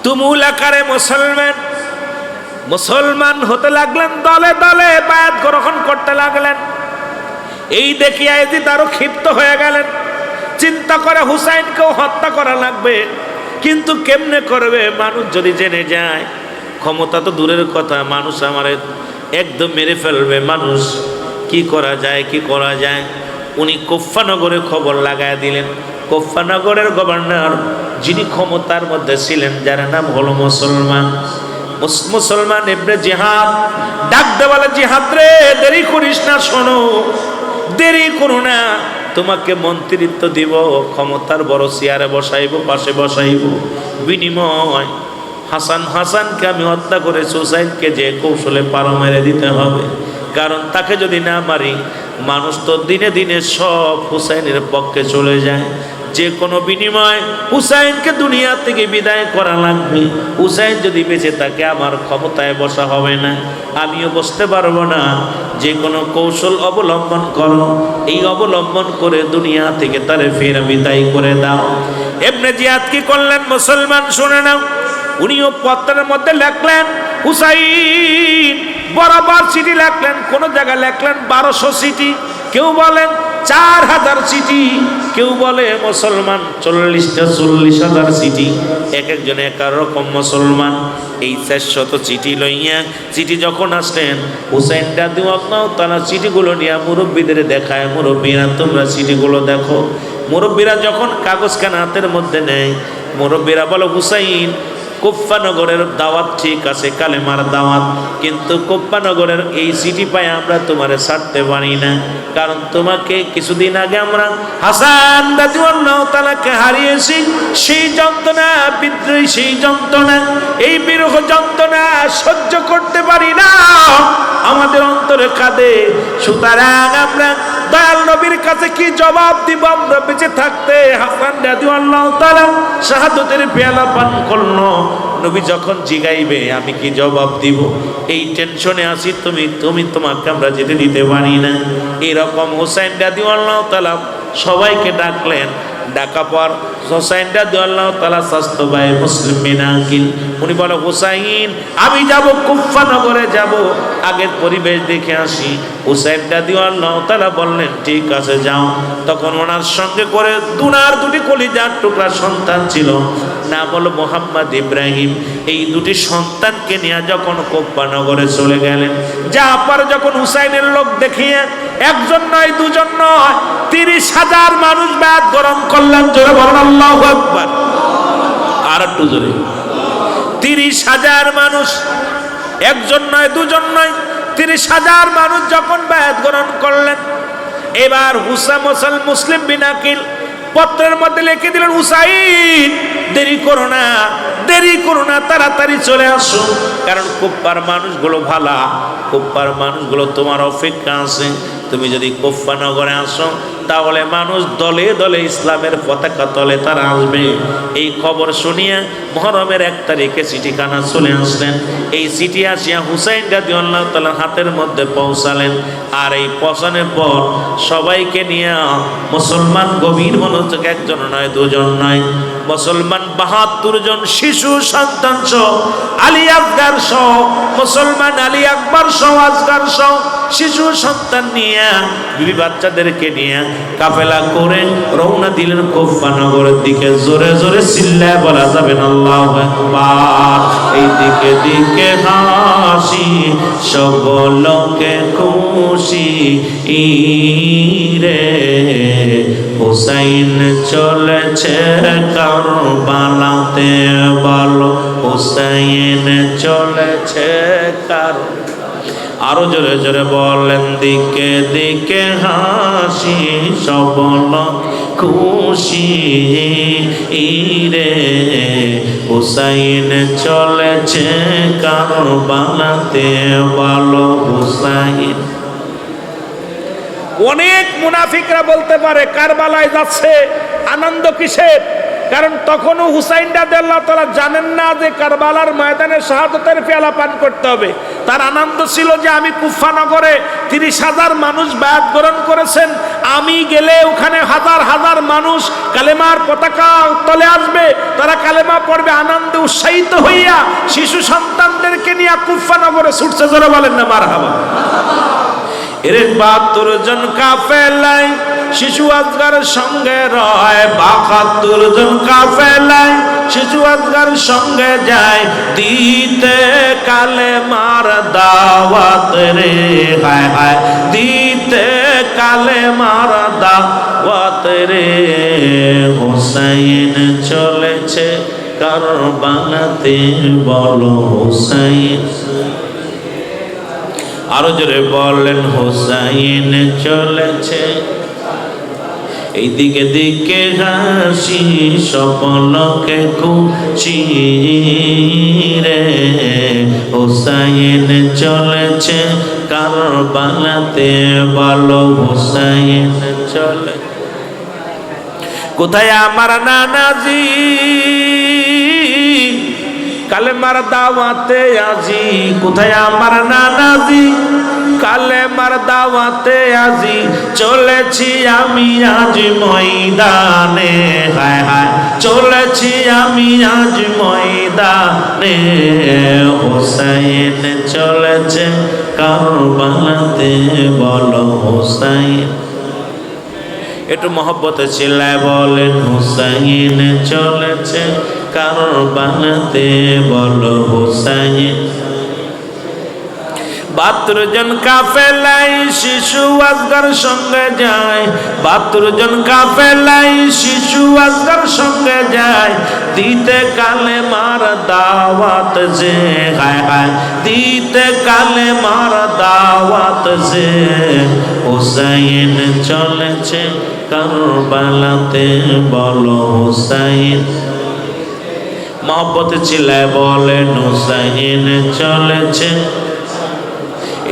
তুমুল আকারে মুসলমান হতে লাগলেন, দলে দলে বায়াত গ্রহণ করতে লাগলেন। এই দেখিয়া ইয়াজিদ আরো ক্ষিপ্ত হয়ে গেলেন, চিন্তা করে হুসাইনকেও হত্যা করা লাগবে, কিন্তু কেমনে করবে? মানুষ যদি জেনে যায়, ক্ষমতা তো দূরের কথা, মানুষ আমার একদম মেরে ফেলবে। মানুষ কি করা যায়, কি করা যায়? উনি কুফানগরে খবর লাগায় দিলেন। কুফানগরের গভর্নর, যিনি ক্ষমতার মধ্যে ছিলেন, যার নাম হলো মুসলমান ইবনে জিহাদ, ডাক দে বলে, জিহাদ রে, দেরি করিস না, শোনো, দেরি করো না, তোমাকে মন্ত্রিত্ব দিব, ক্ষমতার বড় চেয়ারে বসাইব, পাশে বসাইব, বিনিময় হাসানকে আমি হত্যা করে হুসাইনকে যে কৌশলে পারো মেরে দিতে হবে। কারণ তাকে যদি না মারি, মানুষ তো দিনে দিনে সব হুসাইনের পক্ষে চলে যায়। যে কোনো বিনিময় হুসাইনকে দুনিয়া থেকে বিদায় করা লাগবে। হুসাইন যদি বেঁচে থাকে, আমার ক্ষমতায় বসা হবে না, আমিও বসতে পারবো না। যে কোনো কৌশল অবলম্বন করো, এই অবলম্বন করে দুনিয়া থেকে তারে ফের বিদায় করে দাও। ইবনে জিয়াদ কি করলেন? মুসলমান শুনে নাও। উনিও পত্রের মধ্যে লেখলেন হুসাইন, বরাবর চিঠি লেখলেন। কোন জায়গায় লেখলেন 1200 চিঠি, কেউ বলেন 4000 চিঠি, কেউ বলে মুসলমান 40,000 চিঠি, এক একজন এক রকম মুসলমান। এই 400 চিঠি লইয়া, চিঠি যখন আসলেন, হুসাইন রাদিয়াল্লাহু তাআলা চিঠিগুলো নিয়ে মুরব্বীদের দেখায়, মুরব্বীরা তোমরা চিঠিগুলো দেখো। মুরব্বীরা যখন কাগজখানা হাতের মধ্যে নেয়, মুরব্বীরা বলো, হুসাইন, কুফানগরের দাওয়াত ঠিক আছে, কালেমার দাওয়াত, কিন্তু কুফানগরের এই চিঠি পাই আমরা তোমারে ছাড়তে পারি না। কারণ তোমাকে কিছুদিন আগে আমরা হাসান রাদিয়াল্লাহু তাআলাকে হারিয়েছি। সেই যন্ত্রণা, বিদ্রোহী সেই যন্ত্রণা, এই বিরহ যন্ত্রণা সহ্য করতে পারি না, আমাদের অন্তরে কাঁদে। সুতরাং আমরা দয়াল নবীর কাছে কি জবাব দিব? আমরা বেঁচে থাকতে হাসান রাদিয়াল্লাহু তাআলা শাহাদাতের পেয়ালা পান করলো। নবী যখন জিগাইবে, আমি কি জবাব দিব? এই টেনশনে আছি, তোমাকে আমরা যেতে দিতে পারি না। এরকম হুসাইন রাদিয়াল্লাহু তাআলা সবাইকে ডাকলেন। ডাকা পর হুসাইন রাদিয়াল্লাহু তাআলা স্বাস্থ্য ভাই মুসলিম মিনাকিল, উনি বলে, হুসাইন, আমি যাব, কুফানগরে যাব, আগের পরিবেশ দেখে আসি। হুসাইন রাদিয়াল্লাহু তাআলা বললেন, ঠিক আছে, যাও। তখন ওনার সঙ্গে করে দুটি কলিজার টুকরা সন্তান ছিল, নাম হলো মোহাম্মদ ইব্রাহিম। এই দুটি সন্তানকে নিয়ে যখন কুফানগরে চলে গেলেন, যাওয়ার পর যখন হুসাইনের লোক দেখিয়ে একজন নয়, দুজন নয়, 30,000 মানুষ বায়াত গ্রহণ করলেন। জোরে বলেন আল্লাহু আকবার। আর একটু জোরে। 30,000 মানুষ, একজন নয়, দুজন নয়, 30,000 মানুষ যখন বায়াত গ্রহণ করলেন, এবার মুসলিম বিনাকিল পত্রের মধ্যে লিখে দিলেন, হুসাইন, দেরি করো না, তাড়াতাড়ি চলে আসো। কারণ কুফার মানুষগুলো ভালা, কুফার মানুষগুলো তোমার অপেক্ষা আছে। তুমি যদি কুফানগরে আসো, তাহলে মানুষ দলে দলে ইসলামের পতাকা তলে তারা আসবে। এই খবর শুনিয়া মুহররমের 1 তারিখে চিঠিখানা চলে আসলেন। এই চিঠি আসিয়া হুসাইন রাদিয়াল্লাহু তাআলা হাতের মধ্যে পৌঁছালেন। আর এই পৌঁছানোর পর সবাইকে নিয়ে মুসলমান গভীর মনোযোগ, একজন নয়, দুজন নয়, মুসলমান 72 জন শিশু সন্তান সহ, আলী আকবর সহ, মুসলমান আলী আকবর সহ, আসগর সহ শিশু সন্তান নিয়ে, বিবি বাচ্চাদেরকে নিয়ে কাফেলা করে রওনা দিলেন কুফানগরের দিকে। জোরে জোরে চিল্লায় বলা যাবে না আল্লাহু আকবার। এই দিকে দিকে হাসি, সকলকে খুশি রে, হুসাইন চলেছে কারবালাতে, বলো, হুসাইন চলেছে কারবালাতে। আরো জোরে জোরে বলেন, দিকে দিকে হাসি, সবল খুশি রে, হুসাইন চলেছে কারবালাতে, বলো, হুসাইন। অনেক মুনাফিকরা বলতে পারে কারবালায় যাচ্ছে আনন্দ কিসের, কারণ তখনও হুসাইন রাদিয়াল্লাহু তাআলা জানেন না যে কারবালার ময়দানে শাহাদাতের পেয়ালা পান করতে হবে। তার আনন্দ ছিল যে আমি কুফা নগরে 30,000 মানুষ বায়াত গ্রহণ করেছেন, আমি গেলে ওখানে হাজার হাজার মানুষ কালেমার পতাকা তলে আসবে, তারা কালেমা পড়বে। আনন্দে উৎসাহিত হইয়া শিশু সন্তানদেরকে নিয়ে কুফা নগরে ছুটছে। জোরে বলেন না মারহাবা। এর 72 জন কাফেলায় শিশু আজগার সঙ্গে রয়, 72 জন কাফেলায় শিশু আজগার সঙ্গে যায়, দিতে কালেমার দাওয়াত রে, হায় হায় দিতে কালেমার দাওয়াত রে। হুসাইন চলেছে কারবালাতে, বলো হুসাইন। আরো জোরে বলেন হুসাইন চলেছে। এই দিকে দিকে হাসি সপনকে খুশি রে, হুসাইন চলেছে কারবালাতে, বলো হুসাইন চলে। কোথায় আমার নানাজি কালেমার দাওয়াতে আজি, কোথায় আমার নানাজি কালেমার দাওয়াতে আজি, চলেছি আমি আজ ময়দানে, হায় হায় চলেছি আমি আজ ময়দানে। হুসাইন চলেছে কারবালাতে, বলো হুসাইন। একটু মহব্বতে চিল্লায় বলেন হুসাইন চলেছে কারবালাতে, বলো হুসাইন। 72 জন কাফেলায় শিশু আজগার সঙ্গে যায়, 72 জন কাফেলায় শিশু আজগার সঙ্গে যায়, দিতে কালেমার দাওয়াত যে, হায় হায় দিতে কালেমার দাওয়াত যে। হুসাইন চলেছে কারবালাতে, বলো হুসাইন। মহব্বতে চিল্লায় বলেন হুসাইন চলেছে।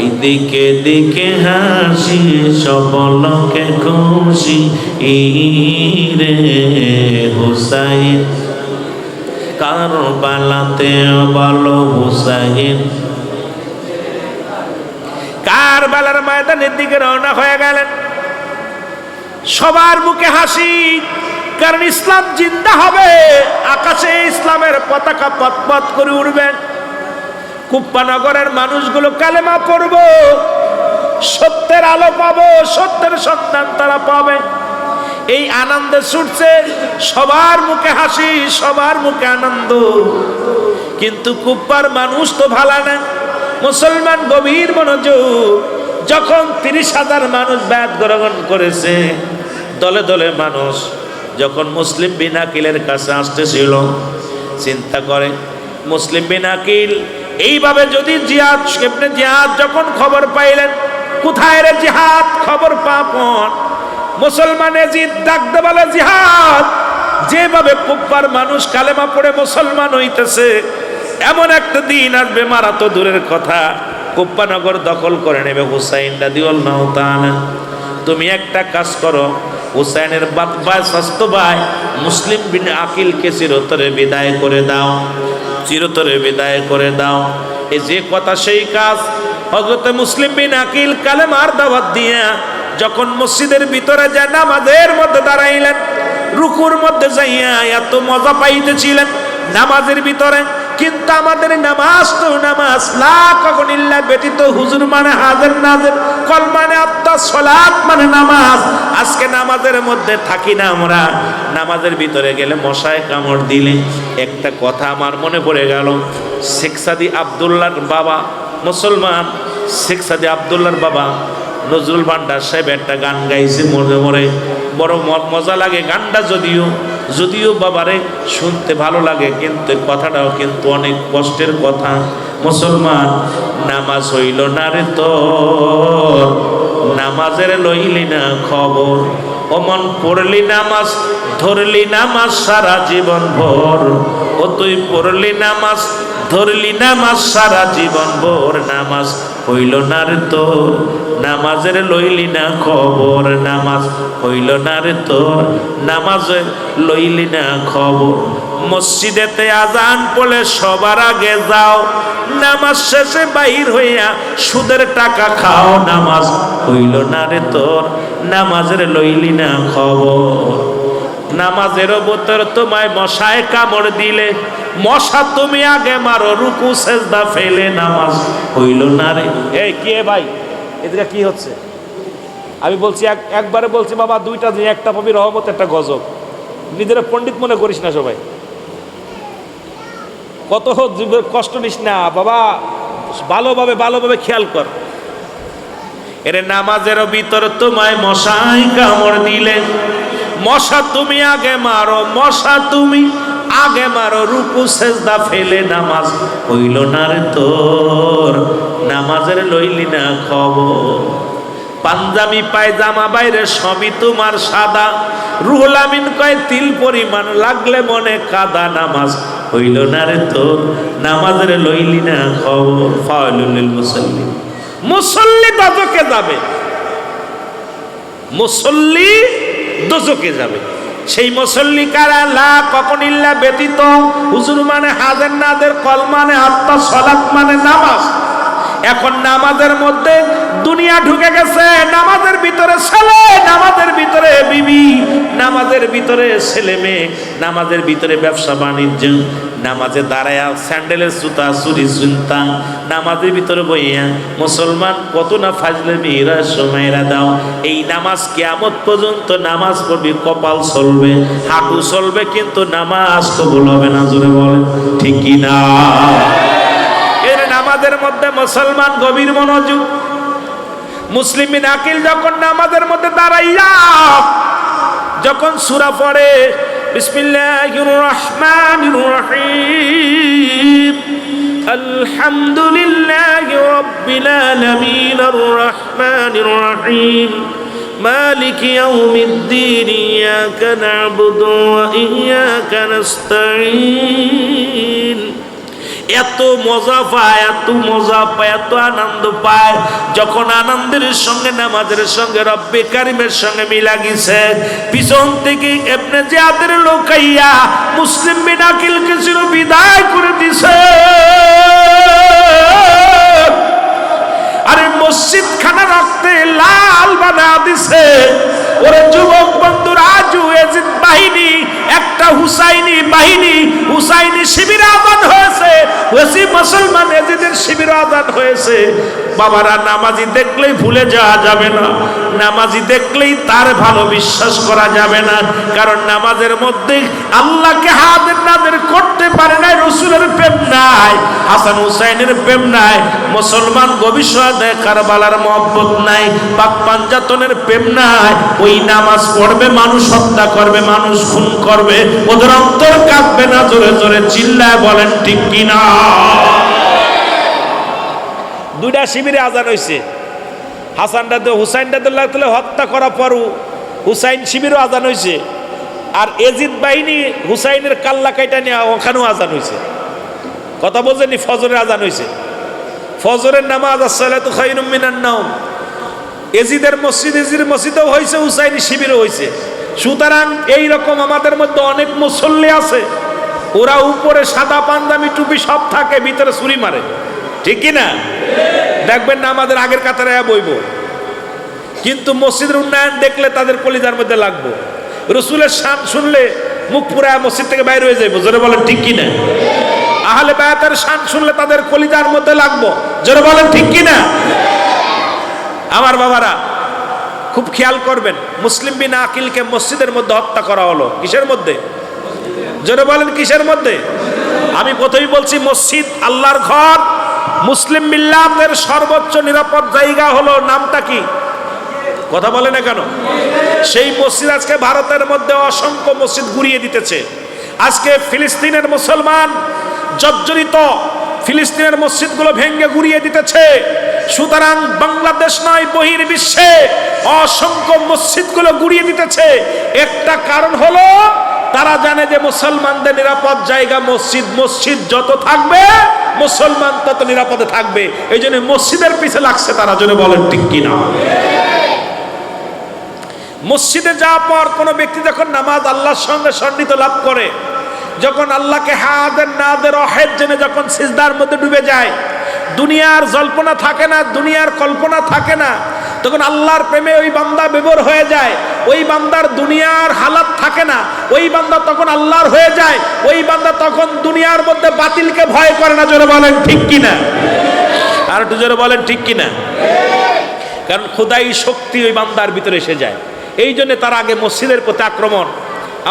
এই দিকে দিকে হাসি সবলকে খুশি রে, হুসাইন কারবালাতে, বলো হুসাইন। কারবালার ময়দানের দিকে রওনা হয়ে গেলেন। সবার মুখে হাসি, কারণ ইসলাম জিন্দা হবে, আকাশে ইসলামের পতাকা পথ করে উঠবে। কুপ্পা নগরের মানুষগুলো কালেমা পড়ব, সত্যের আলো পাবো, সত্যের সন্ধান তারা পাবে। এই আনন্দে ছুটছে, সবার মুখে হাসি, সবার মুখে আনন্দ। কিন্তু কুপ্পার মানুষ তো ভালো না, মুসলমান গভীর মনোযোগ। যখন 30,000 মানুষ বায়াত গ্রহণ করেছে, দলে দলে মানুষ যখন মুসলিম বিন আকিলের কাছে আসতেছিল, চিন্তা করে মুসলিম বিন আকিল এইভাবে যদি জিহাদ ইবনে জিহাদ যখন খবর পাইলেন, কোথায় রে জিহাদ, খবর পাপন। মুসলমান এজিদ ডাকতে বলে জিহাদ। যেভাবে কুফার মানুষ কালেমা পড়ে মুসলমান হইতেছে, এমন একটা দিন আসবে, মারা তো দূরের কথা, কুফা নগর দখল করে নেবে হুসাইন রাদিয়াল্লাহু তাআলা। তুমি একটা কাজ করো, হুসাইনের ভাই স্বাস্থ্য ভাই মুসলিম বিন আকিলকে চিরতরে বিদায় করে দাও, চিরতরে বিদায় করে দাও। এই যে কথা সেই কাজ। হযরত মুসলিম বিন আকিল কালেমার দাওয়াত দিয়া যখন মসজিদের ভিতরে যায় নামাজের মধ্যে দাঁড়াইলেন, রুকুর মধ্যে যাইয়া এত মজা পাইতেছিলেন নামাজের ভিতরে। কিন্তু আমাদের নামাজ তো নামাজ লা কখন ইল্লা ব্যতীত, হুজুর মানে হাজির নাজির, কল মানে আত্মা, সালাত মানে নামাজ। আজকে নামাজের মধ্যে থাকি না আমরা, নামাজের ভিতরে গেলে মশায় কামড় দিলে। একটা কথা আমার মনে পড়ে গেল, শেখ সাদি আব্দুল্লাহর বাবা, মুসলমান শেখ সাদি আব্দুল্লাহর বাবা নজরুল ভান্ডার সাহেব একটা গান গাইছে, মরে মরে বড় মজা লাগে গানটা। যদিও বাবারে শুনতে ভালো লাগে, কিন্তু কথাটাও কিন্তু অনেক কষ্টের কথা। মুসলমান নামাজ হইল না রে তোর, নামাজের লইলি না খবর, অমন পড়লি নামাজ, ধরলি নামাজ সারা জীবন ভর। ও তুই পড়লি নামাজ, ধরলি নামাজ সারা জীবন ভোর, নামাজ হইল না রে তোর, নামাজের লইলি না খবর, নামাজ হইল না রে তোর, নামাজের লইলি না খবর। মসজিদেতে আজান পড়লে সবার আগে যাও, নামাজ শেষে বাহির হইয়া সুদের টাকা খাও, নামাজ হইল না রে তোর, নামাজের লইলি না খবর। নামাজের ভিতর তোমায় মশায় কামড় দিলে, মশা তুমি আগে মারো, রুকু সেজদা ফেলে, নামাজ হইল না রে। এই কে ভাই, এদিকে কি হচ্ছে? আমি বলছি একবারে বলছি বাবা, দুইটা যে একটা পাবি রহমত, একটা গজব। নিজেরা পণ্ডিত মনে করিস না সবাই, কত কষ্ট নিস না বাবা, ভালোভাবে খেয়াল কর। এরে নামাজের ভিতর তোমায় মশাই কামড় দিলে, মশা তুমি আগে মারো, মশা তুমি আগে মারো, রুকু সেজদা ফেলে, নামাজ হইল না রে তোর, নামাজের লইলি না খবর। পাঞ্জাবি পায়জামা বাইরে সবই তোমার সাদা, রুহুল আমিন কয় তিল পরিমাণ লাগলে মনে কাদা, নামাজ হইল না রে তোর, নামাজের লইলি না খবর। ফাওয়াইলুল লিল মুসাল্লিন, মুসল্লি দোজখে যাবে, মুসল্লি দোজখে যাবে। সেই মুসল্লি কারা? লা কখন ইল্লা ব্যতীত, হুজুর মানে হাজার নাদের, কল মানে আত্মা, সালাত মানে নামাজ। এখন নামাজের মধ্যে দুনিয়া ঢুকে গেছে, নামাজের ভিতরে ছেলে, নামাজের ভিতরে বিবি, নামাজের ভিতরে ছেলে মেয়ে, নামাজের ভিতরে ব্যবসা বাণিজ্য, নামাজে দাঁড়ায়া স্যান্ডেলের জুতা চুরি চিন্তা, নামাজের ভিতরে বইয়া মুসলমান কত না ফাজলে মেয়েরা সময়রা দাও। এই নামাজ কিয়ামত পর্যন্ত নামাজ পড়বি, কপাল চলবে, হাঁটু চলবে, কিন্তু নামাজ কবুল হবে না। জোরে বলেন ঠিক কি না? এর নামাজের মধ্যে মুসলমান গভীর মনোযোগ। মুসলিম বিন আকিল যখন নামাজের মধ্যে দাঁড়াইয়া যখন সূরা পড়ে, বিসমিল্লাহির রহমানির রহিম, আলহামদুলিল্লাহি রাব্বিল আলামিন, আর রহমানির রহিম, মালিকি ইয়াউমিদ্দিন, ইয়াকা না'বুদু ওয়া ইয়াকা নাস্তাঈন। এত মজা পায়, এত মজা পায়, এত আনন্দ পায়, যখন আনন্দের সঙ্গে নামাজের সঙ্গে রব্বে কারিমের সঙ্গে মিলা গেছে। পিছন থেকে ইবনে জিয়াদের লোকাইয়া মুসলিম বিন আকিলকে ছিল বিদায় করে দিছে। আরে মসজিদ খানা রক্তে লাল বানা দিছে। ওরে যুবক বন্ধুরা, আজও ইয়াজিদ বাহিনী, একটা হুসাইনি বাহিনী, হুসাইনি শিবির আজাদ হয়েছে, ওসি মুসলমান ইয়াজিদের শিবির আজাদ হয়েছে। বাবারা, নামাজি দেখলেই ভুলে যাওয়া যাবে না, নামাজি দেখলেই তার ভালো বিশ্বাস করা যাবে না। কারণ নামাজের মধ্যে আল্লাহকে হাজির নাজির করতে পারে না, রাসূলের প্রেম নাই, হাসান হুসাইনের প্রেম নাই, মুসলমান ভবিষ্যতে কারবালার মহব্বত নাই, পাক পাঞ্জাতনের প্রেম নাই। ওই নামাজ পড়বে, মানুষ হত্যা করবে, মানুষ খুন করবে, ওদের অন্তর কাঁপবে না। জোরে জোরে চিল্লায় বলেন ঠিক কিনা? দুইটা শিবিরে আজান হয়েছে, হাসানটা হুসাইনটা হত্যা করা পরও হুসাইন শিবিরও আজান হয়েছে, আর এজিদ বাহিনী হুসাইনের কাল্লা কাইটা নিয়ে ওখানেও আজান হয়েছে। কথা বোঝেনি? ফজরের আজান হয়েছে, ফজরের নামাজ, আসসালাতু খায়রুম মিনান নাওম। এজিদের মসজিদ, এজিদের মসজিদেও হয়েছে, হুসাইনি শিবিরও হয়েছে। সুতরাং এইরকম আমাদের মধ্যে অনেক মুসল্লি আছে, ওরা উপরে সাদা পাঞ্জাবি টুপি সব থাকে, ভিতরে ছুরি মারে, ঠিক কিনা? দেখবেন না আমাদের আগের কাতারে বইব, কিন্তু মসজিদের উন্নয়ন দেখলে তাদের কলিজার মধ্যে লাগবো। রসুলের শান শুনলে মুখ পুরা মসজিদ থেকে বাইরে হয়ে যাইব। জোরে বলেন ঠিক কিনা? আহলে বায়াতের শান শুনলে তাদের কলিজার মধ্যে লাগবো। জোরে বলেন ঠিক কিনা? আমার বাবারা, খুব খেয়াল করবেন, মুসলিম বিন আকিলকে মসজিদের মধ্যে হত্যা করা হলো। কিসের মধ্যে? জোরে বলেন কিসের মধ্যে? আমি প্রথমেই বলছি, মসজিদ আল্লাহর ঘর, মুসলিম মিল্লাতের সর্বোচ্চ নিরাপদ জায়গা হলো, নামটা কি? কথা বলে না কেন? সেই মসজিদ আজকে ভারতের মধ্যে অসংখ্য মসজিদ গুড়িয়ে দিতেছে। আজকে ফিলিস্তিনের মুসলমান জর্জরিত, ফিলিস্তিনের মসজিদগুলো ভেঙে গুড়িয়ে দিতেছে। সুতরাং বাংলাদেশ নয়, বহির্বিশ্বে অসংখ্য মসজিদগুলো গুড়িয়ে দিতেছে। একটা কারণ হলো তারা জানে যে মুসলমানদের নিরাপদ জায়গা মসজিদ, মসজিদ যত থাকবে মুসলমান তত নিরাপদে থাকবে, এই জন্য মসজিদের পিছে লাগছে তারা। জন্য বলেন ঠিক কিনা? মসজিদে যাওয়ার পর কোনো ব্যক্তি যখন নামাজ আল্লাহর সঙ্গে সন্নিহিত লাভ করে, যখন আল্লাহকে হাদের নাদের অহেদ জেনে যখন সিজদার মধ্যে ডুবে যায়, দুনিয়ার জল্পনা থাকে না, দুনিয়ার কল্পনা থাকে না, তখন আল্লাহর প্রেমে ওই বান্দা বিভোর হয়ে যায়। ওই বান্দার দুনিয়ার হালাত থাকে না, ওই বান্দা তখন আল্লাহর হয়ে যায়। ওই বান্দা তখন দুনিয়ার মধ্যে বাতিলকে ভয় করে না। জোরে বলেন ঠিক কিনা? আর একটু জোরে বলেন ঠিক কিনা? কারণ খোদাই শক্তি ওই বান্দার ভিতরে এসে যায়। এই জন্য তার আগে মসজিদের প্রতি আক্রমণ।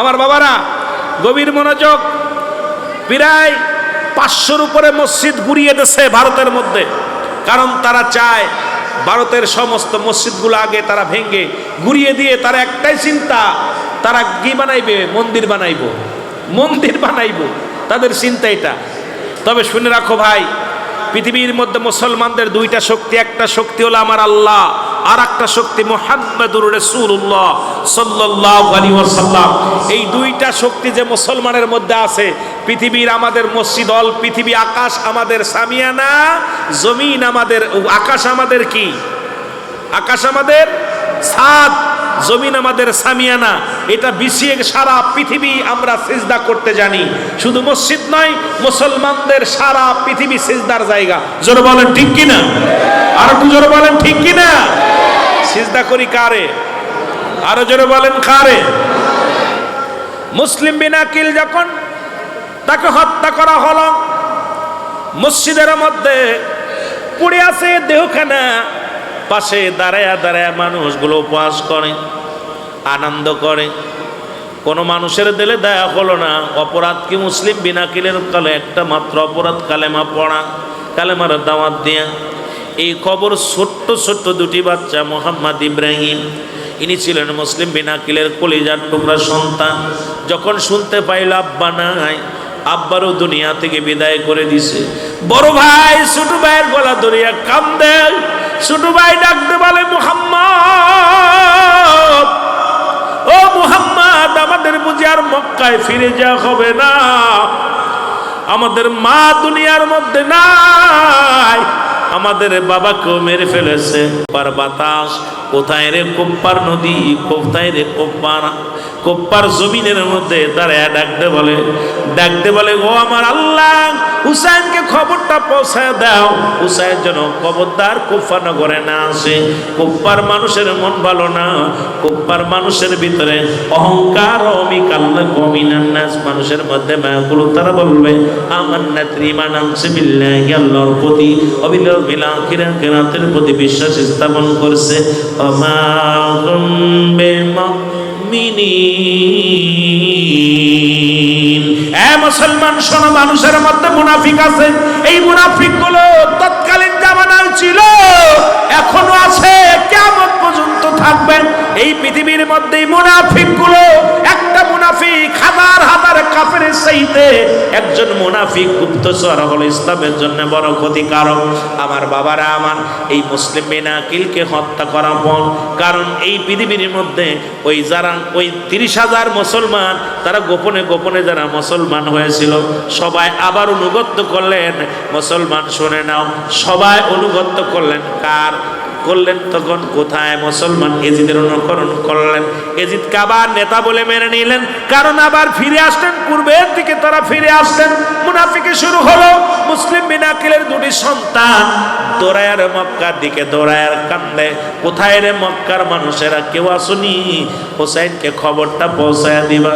আমার বাবারা গভীর মনোযোগ, প্রায় 500-র উপরে মসজিদ গুড়িয়ে দিয়েছে ভারতের মধ্যে। কারণ তারা চায় ভারতের সমস্ত মসজিদগুলো আগে তারা ভেঙে গুড়িয়ে দিয়ে তারা একটাই চিন্তা, তারা কি বানাইবে? মন্দির বানাইব, মন্দির বানাইব, তাদের চিন্তা এটা। তবে শুনে রাখো ভাই, পৃথিবীর মধ্যে মুসলমানদের দুইটা শক্তি, একটা শক্তি হলো আমার আল্লাহ, আর একটা শক্তি মুহাম্মাদুর রাসূলুল্লাহ সাল্লাল্লাহু আলাইহি ওয়াসাল্লাম। এই দুইটা শক্তি যে মুসলমানের মধ্যে আছে, পৃথিবীর আমাদের মসজিদ হল, পৃথিবী আকাশ আমাদের সামিয়ানা, জমিন আমাদের, আকাশ আমাদের কি? আকাশ আমাদের ছাদ, জমিন আমাদের সামিয়ানা। এটা বিছিয়ে সারা পৃথিবী আমরা সিজদা করতে জানি। শুধু মসজিদ নয়, মুসলমানদের সারা পৃথিবী সিজদার জায়গা। জোরে বলেন ঠিক কিনা? আর একটু জোরে বলেন ঠিক কিনা? সিজদা করি কারে? আরো জোরে বলেন কারে? মুসলিম বিন আকিল যখন তাকে হত্যা করা হলো, মসজিদের মধ্যে পড়ে আছে দেহখানা, পাশে দাঁড়ায় দাঁড়ায় মানুষগুলো উপহাস করে, আনন্দ করে। কোনো মানুষের দিলে দয়া হলো না। অপরাধ কি? মুসলিম বিন আকিলের কালে একটা মাত্র অপরাধ, কালেমা পড়া, কালেমার দাওয়াত দেয়া। এই খবর ছোট্ট ছোট্ট দুটি বাচ্চা, মোহাম্মদ ইব্রাহিম, ইনি ছিলেন মুসলিম বিন আকিলের কলিজার টুকরা সন্তান। যখন শুনতে পাইল আব্বা নাই, আব্বারও দুনিয়া থেকে বিদায় করে দিছে, বড় ভাই ছোট ভাইয়ের গলা ধরিয়া কান্দে। ছোট ভাই ডাকতে বলে, মুহাম্মদ, ও মুহাম্মদ, আমাদের বুঝি আর মক্কায় ফিরে যাওয়া হবে না? আমাদের মা দুনিয়ার মধ্যে নাই, আমাদের বাবাকেও মেরে ফেলেছে। বাতাস কোথায় রে? কোপ্পার নদী, কোথায় রে? কোপ্পার জমিনের মধ্যে দাঁড়ায় ডাকতে বলে, ও আমার আল্লাহ, হুসাইনকে খবরটা পৌঁছায় দাও, হুসাইন যেন খবরদার কুফা নগরে না আসে। কুফার মানুষের মন ভালো না, কুফার মানুষের ভিতরে অহংকার, অমিকাল্লাস, মানুষের মধ্যে মায়াগুলো। তারা বলবে আমান্না ত্রিমান আনছে বিল্লাহি, আল্লাহর প্রতি, অবিল আখিরাত কিয়ামতের প্রতি বিশ্বাস স্থাপন করছে। আমা মুসলমান শোনো, মানুষের মধ্যে মুনাফিক আছে। এই মুনাফিক গুলো তৎকালীন জামানায় ছিল, এখনো আছে, কিয়ামত পর্যন্ত থাকবে। এই পৃথিবীর মধ্যে মুনাফিক গুলো, একটা মুনাফিক হাজার হাজার কাফেরের চাইতে একজন মুনাফিক গুপ্তচর হলো ইসলামের জন্য বড় ক্ষতিকারক। আমার বাবারা আমার, এই মুসলিম বিন আকিলকে হত্যা করা পর, কারণ এই পৃথিবীর মধ্যে ওই যারা ওই 30,000 মুসলমান, তারা গোপনে গোপনে যারা মুসলমান হয়েছিল, সবাই আবার অনুগত্য করলেন। মুসলমান শুনে নাও, সবাই অনুগত্য করলেন কার? করলেন তখন কোথায়? মুসলমান এজিদের অনুকরণ করলেন, এজিদকে আবার নেতা বলে মেনে নিলেন। কারণ আবার ফিরে আসলেন, পূর্বের দিকে তারা ফিরে আসলেন। মুনাফিকি শুরু হলো। মুসলিম বিন আকিলের দুটি সন্তান দৌড়ায় মক্কার দিকে, দৌড়ায় কান্দে, কোথায় রে মক্কার মানুষেরা, কেউ আসুনি, হুসাইনকে খবরটা পৌঁছায় দিবা।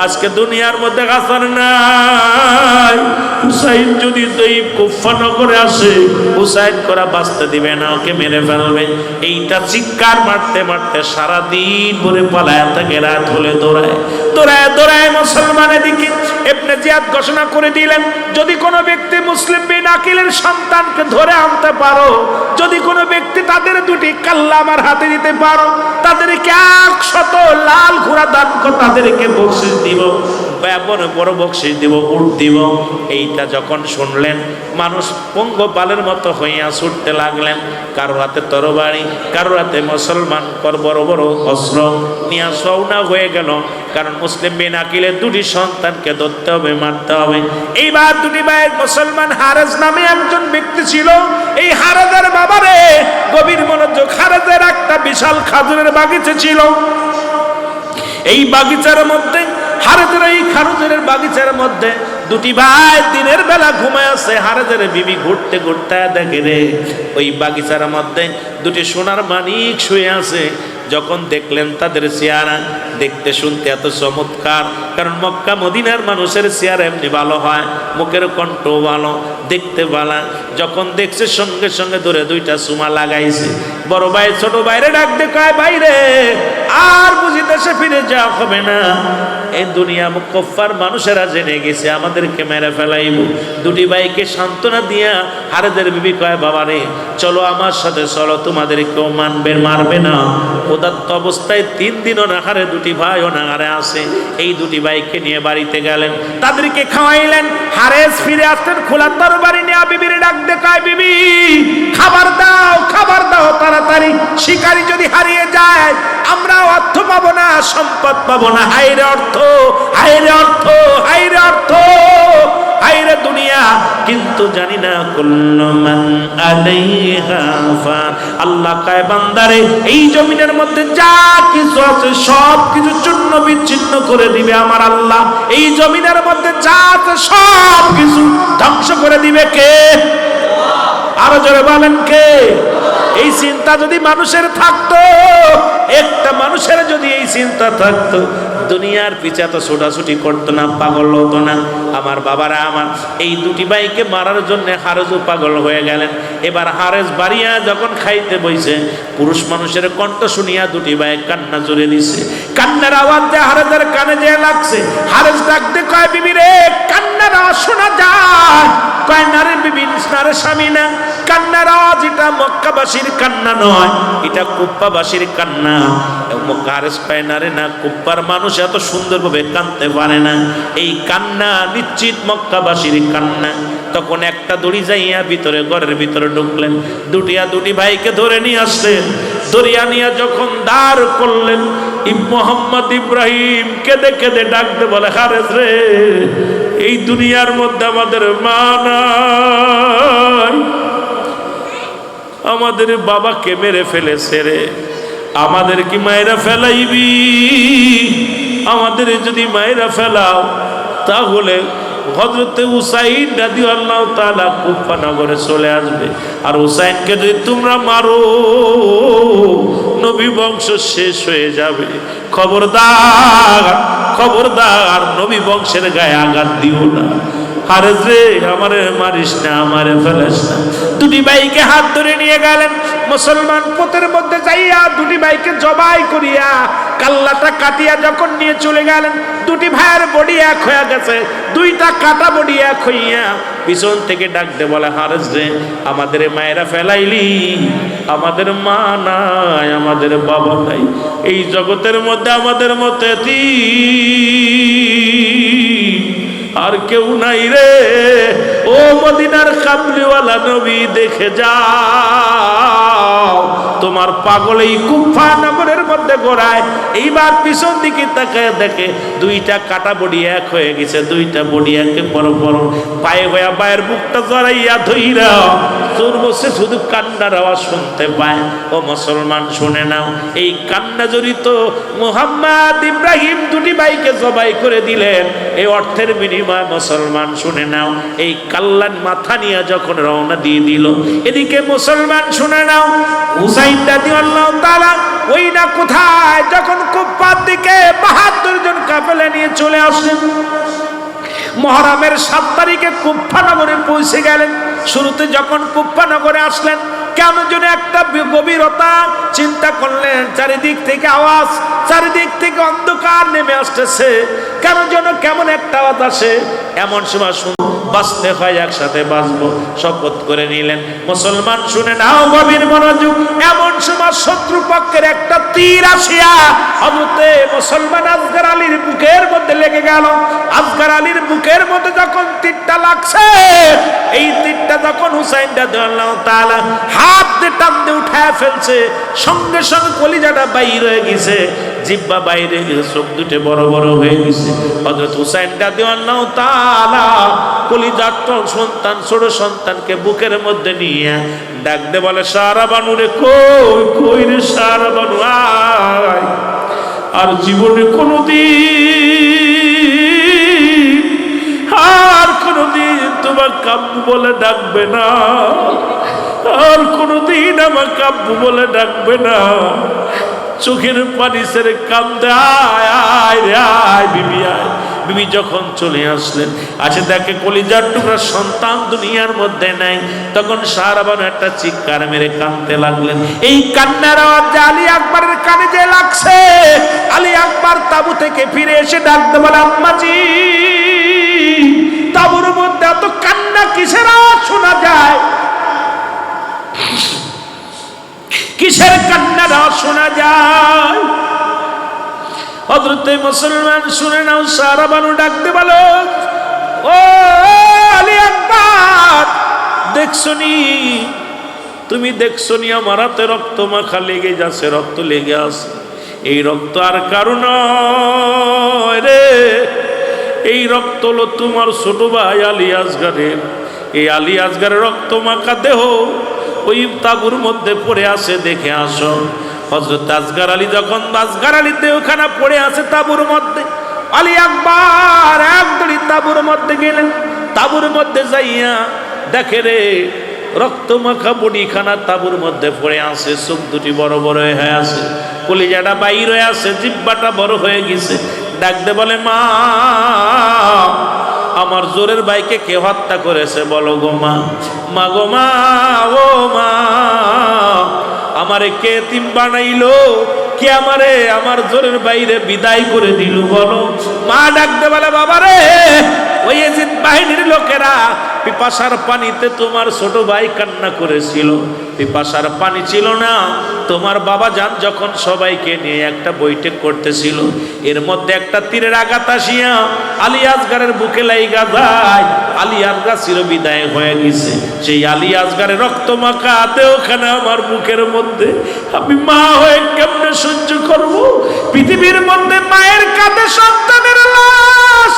আজকে দুনিয়ার মধ্যে হাসান নাই, হুসাইন যদি তৈব কুফা নগরে আসে, হুসাইন করা বাঁচতে দিবে না, ওকে মেরে ফেলবে। এইটা চিৎকার মারতে মারতে সারাদিন ভরে পালায় থাকে, রাত হলে দৌড়ায় দৌড়ায় দৌড়ায় মুসলমানের দিকে। ইবনে জিয়াদ ঘোষণা করে দিলেন, যদি কোনো ব্যক্তি মুসলিম বিন আকিলের সন্তানকে ধরে আনতে পারো, যদি কোনো ব্যক্তি তাদের দুটি কাল্লা আমার হাতে দিতে পারো, তাদেরকে 100 লাল ঘোড়া দান করে তাদেরকে বকশিশ দিব। বড় বড় বকশিশ দিব, উট দিব। এইটা যখন শুনলেন মানুষ পঙ্গপালের মতো হইয়া ছুটতে লাগলেন। কারো হাতে তরবারি, কারো হাতে মুসলমান বড় বড় অস্ত্র নিয়ে সওনা হয়ে গেল। কারণ মুসলিম বিন আকিলের দুটি সন্তানকে ধরতে হবে, মারতে হবে। এইবার দুটি ভাইয়ের মুসলমান হারেস নামে একজন ব্যক্তি ছিল। এই হারেজের বাবারে গভীর মনোযোগ, হারেজের একটা বিশাল খাজুরের বাগিচা ছিল। এই বাগিচার মধ্যে হারেজের এই খাজুরের বাগিচার মধ্যে দুটি ভাই দিনের বেলা ঘুমায় আছে। হারেজের বিবি ঘুরতে ঘুরতে দেখে রে ওই বাগিচার মধ্যে দুটি সোনার মানিক শুয়ে আছে। যখন দেখলেন তাদের চেহারা দেখতে শুনতে এত চমৎকার, কারণ মক্কা মদিনার মানুষের চেহারা এমনি ভালো হয়, মুখের কণ্ঠ ভালো, দেখতে ভালো। যখন দেখছে সঙ্গে সঙ্গে ধরে দুইটা চুমা লাগাইছে। বড় ভাই ছোট ভাইরে ডাক দে, কয় ভাইরে আর বুঝি দেশে ফিরে যাওয়া হবে না। এই দুনিয়া মুকফার মানুষেরা জেনে গেছে আমাদেরকে মেরে ফেলাইব। দুটি ভাইকে সান্ত্বনা দিয়া হারেদের বিবি কয়, বাবা রে চলো আমার সাথে চলো, তোমাদের কেউ মারবে না। উদাত্ত অবস্থায় 3 দিনও নাহারে দুটি ভাই ও নাহারে আসে। এই দুটি ভাইকে নিয়ে বাড়িতে গেলেন, তাদেরকে খাওয়াইলেন। হারেস ফিরে আসতেন খোলা তরবারি নিয়ে বিবির ডাক দে, কয় বিবি খাবার দাও, খাবার দাও তাড়াতাড়ি। শিকারী যদি হারিয়ে যায় আমরা অর্থ পাবো না, সম্পদ পাবো না। হাইরে অর্থ, হাইরে অর্থ, হাইরে অর্থ, হাইরে দুনিয়া। কিন্তু জানি না কুল্লু মান আলাইহা ফান। আল্লাহ কয় বান্দারে এই জমিনের মধ্যে যা কিছু আছে সব কিছু চূর্ণ বিচ্ছিন্ন করে দিবে আমার আল্লাহ। এই জমিনের মধ্যে যা আছে সব কিছু ধ্বংস করে দিবে কে? আরো জোরে বলেন কে? এই চিন্তা যদি মানুষের থাকতো, একটা মানুষের যদি এই চিন্তা থাকতো, দুনিয়ার পিছে তো ছোটাছুটি করতো না, পাগল হতো না। আমার বাবারা আমার এই দুটি ভাইকে মারার জন্য হারেজও পাগল হয়ে গেলেন। এবার হারেজ বাড়িয়া যখন খাইতে বইছে, পুরুষ মানুষের কণ্ঠ শুনিয়া দুটি ভাই কান্না জোরে দিছে। কান্নার আওয়াজ যে হারেজের কানে যে লাগছে, হারেজ ডাকতে কয় বিবি রে কান্নার আওয়াজ শোনা যায়। কয় না রে বিবি, না রে স্বামী না, কান্নার আওয়াজ এটা মক্কাবাসীর কান্না নয়, এটা কুপ্পাবাসীর কান্না। হারেজ কয় না রে না, কুপ্পার মানুষ এত সুন্দরভাবে কাঁদতে পারে না, এই কান্না নিশ্চিত মক্কাবাসীর কান্না। তখন একটা দড়ি যাইয়া ভিতরে ঘরের ভিতরে ঢুকলেন, দুটি ভাইকে ধরে নিয়ে আসলেন। ধরিয়া নিয়ে যখন দাঁড় করলেন, মোহাম্মদ ইব্রাহিম কেঁদে কেঁদে ডাকতে বলে, হারেজ রে এই দুনিয়ার মধ্যে আমাদের মা নাই, আমাদের বাবাকে মেরে ফেলেছে রে, আমাদের কি মায়েরা ফেলাইবি? আমাদের যদি মায়েরা ফেলাও তাহলে হযরতে হুসাইন রাদিয়াল্লাহু তাআলা কুফা নগরে চলে আসবে। আর হুসাইনকে যদি তোমরা মারো নবী বংশ শেষ হয়ে যাবে। খবরদার, খবরদার নবী বংশের গায়ে আঘাত দিও না। হারেজ রে আমারে মারিস না, আমারে ফেলাস না। দুটি ভাইকে হাত ধরে নিয়ে গেলেন। মুসলমান পথের মধ্যে যাইয়া দুটি ভাইকে জবাই করিয়া কাল্লাটা কাটিয়া যখন নিয়ে চলে গেলেন, দুটি ভাইয়ের বডি এক হয়ে গেছে, দুইটা কাটা বডি এক হইয়া পিছন থেকে ডাকতে বলে, হারেজ রে আমাদের মায়েরা ফেলাইলি, আমাদের মা নাই, আমাদের বাবা নাই, এই জগতের মধ্যে আমাদের মতো আর কেউ নাই রে। ও মদিনার কামলিওয়ালা নবী দেখে যাও, তোমার পাগল এই কুফা নগরের মধ্যে গোড়ায়। এইবার পিছন দিকে তাকায় দেখে দুইটা কাটা বডি এক হয়ে গেছে, দুইটা বডি একে বড় বড় পায়ে হইয়া পায়ের বুকটা জড়াইয়া ধইরা তোর বসে শুধু কান্নার আওয়াজ শুনতে পায়। ও মুসলমান শুনে নাও, এই কান্না জড়িত মুহাম্মদ ইব্রাহিম দুটি ভাইকে জবাই করে দিলেন এই অর্থের বিনিময়। মুসলমান শুনে নাও, এই কাল্লান মাথা নিয়ে যখন রওনা দিয়ে দিল, এদিকে মুসলমান শুনে নাও হুসাইন রাদিয়াল্লাহু তাআলা ওই না কোথায় যখন কুফার দিকে ৭২ জন কাফেলা নিয়ে চলে আসলেন। মুহররমের ৭ তারিখে কুফা নগরে পৌঁছে গেলেন। শুরুতে যখন কুফা নগরে আসলেন, কেন যেন একটা গভীরতা চিন্তা করলেন, চারিদিক থেকে আওয়াজ, চারিদিক থেকে অন্ধকার নেমে আসতেছে, কেন যেন কেমন একটা আওয়াজ আসে। এমন সময় বাঁচতে হয় একসাথে বাঁচবো শপথ করে নিলেন। মুসলমান শুনে নাও গভীর মনোযোগ। এমন সময় শত্রুপক্ষের একটা তীর আসিয়া হযরতে মুসলমান আসগর আলীর বুকের মধ্যে লেগে গেল। আসগর আলীর বুকের মধ্যে যখন তীরটা লাগছে, এই তীরটা যখন হুসাইন রাদিয়াল্লাহু তাআলা হাত দিয়ে টান দিয়ে উঠায় ফেলছে, সঙ্গে সঙ্গে কলিজাটা বাইর হয়ে গেছে, জিহ্বা বাইরে গেছে, চোখ দুটো বড় বড় হয়ে গেছে। হযরত হুসাইন রাদিয়াল্লাহু তাআলা কলিজার সন্তান, ছোট সন্তানকে বুকের মধ্যে নিয়ে ডাক দে বলে, শাহরাবানু রে, কই কই রে শাহরাবানু, আয়। আর জীবনে কোনোদিন আর কোনোদিন তোমার কাব্বু বলে ডাকবে না, আর কোনোদিন আমার কাব্বু বলে ডাকবে না। চোখের পানি ছেড়ে কান্দে, আয় আয় রে আয় বিবি, আয়। বিবি যখন চলে আসলেন, আছে দেখে কলিজার টুকরা সন্তান দুনিয়ার মধ্যে নাই, তখন শাহরাবানু একটা চিৎকার মেরে কাঁদতে লাগলেন। এই কান্নার আওয়াজ আলী আকবরের কানে যে লাগছে, আলী আকবর তাবু থেকে ফিরে এসে ডাকতে বলে, আম্মাজি, তাবুর মধ্যে এত কান্না কিসের আওয়াজ শোনা যায়? কিসের কান্নার আওয়াজ শোনা যায়? হযরতে মুসলমান শুনে নাও, শাহরাবানু ডাকতে বলো, ও আলী আকবর, দেখছনি, তুমি দেখছনি আমার হাতে রক্ত মাখা লেগে যাচ্ছে, রক্ত লেগে আছে। এই রক্ত আর কারো নয় রে, এই রক্ত হলো তোমার ছোট ভাই আলী আসগরের। এই আলী আসগরের রক্ত মাখা দেহ ওই তাবুর মধ্যে পড়ে আছে, দেখে আসো। হযরত আসগর আলী যখন আসগর আলী দেহখানা পড়ে আছে তাবুর মধ্যে, আলী আকবর একদড়ি তাবুর মধ্যে গেলেন। তাবুর মধ্যে যাইয়া দেখে রে রক্ত মাখা বডিখানা তাবুর মধ্যে পড়ে আছে, চোখ দুটি বড় বড় হয়ে আছে, কলিজাটা বাইর হয়ে আছে, জিহ্বাটা বড় হয়ে গেছে। ডাকতে বলে, মা, আমার জোরের ভাইকে কে হত্যা করেছে বলো গো মা। মা গো মা, ও মা, আমারে কে এতিম বানাইলো, কে আমারে আমার জোরের বাইরে বিদায় করে দিল বলো। মা ডাকতে বলে, বাবা রে, ওই এজিদ বাহিনীর লোকেরা পিপাসার পানিতে তোমার ছোট ভাই কান্না করেছিল। পিপাসার পানি ছিল না, তোমার বাবা যান যখন সবাইকে নিয়ে একটা বৈঠক করতেছিল, এর মধ্যে একটা তীরের আঘাত আসিয়া আলী আসগরের বুকে লাইগা যায়। আলী আসগর চিরবিদায় হয়ে গেছে। সেই আলী আসগরের রক্ত মাখা দেহখানা আমার বুকের মধ্যে আমি মা হয়ে কেমনে সহ্য করব? পৃথিবীর মধ্যে মায়ের কাঁধে সন্তানের লাশ,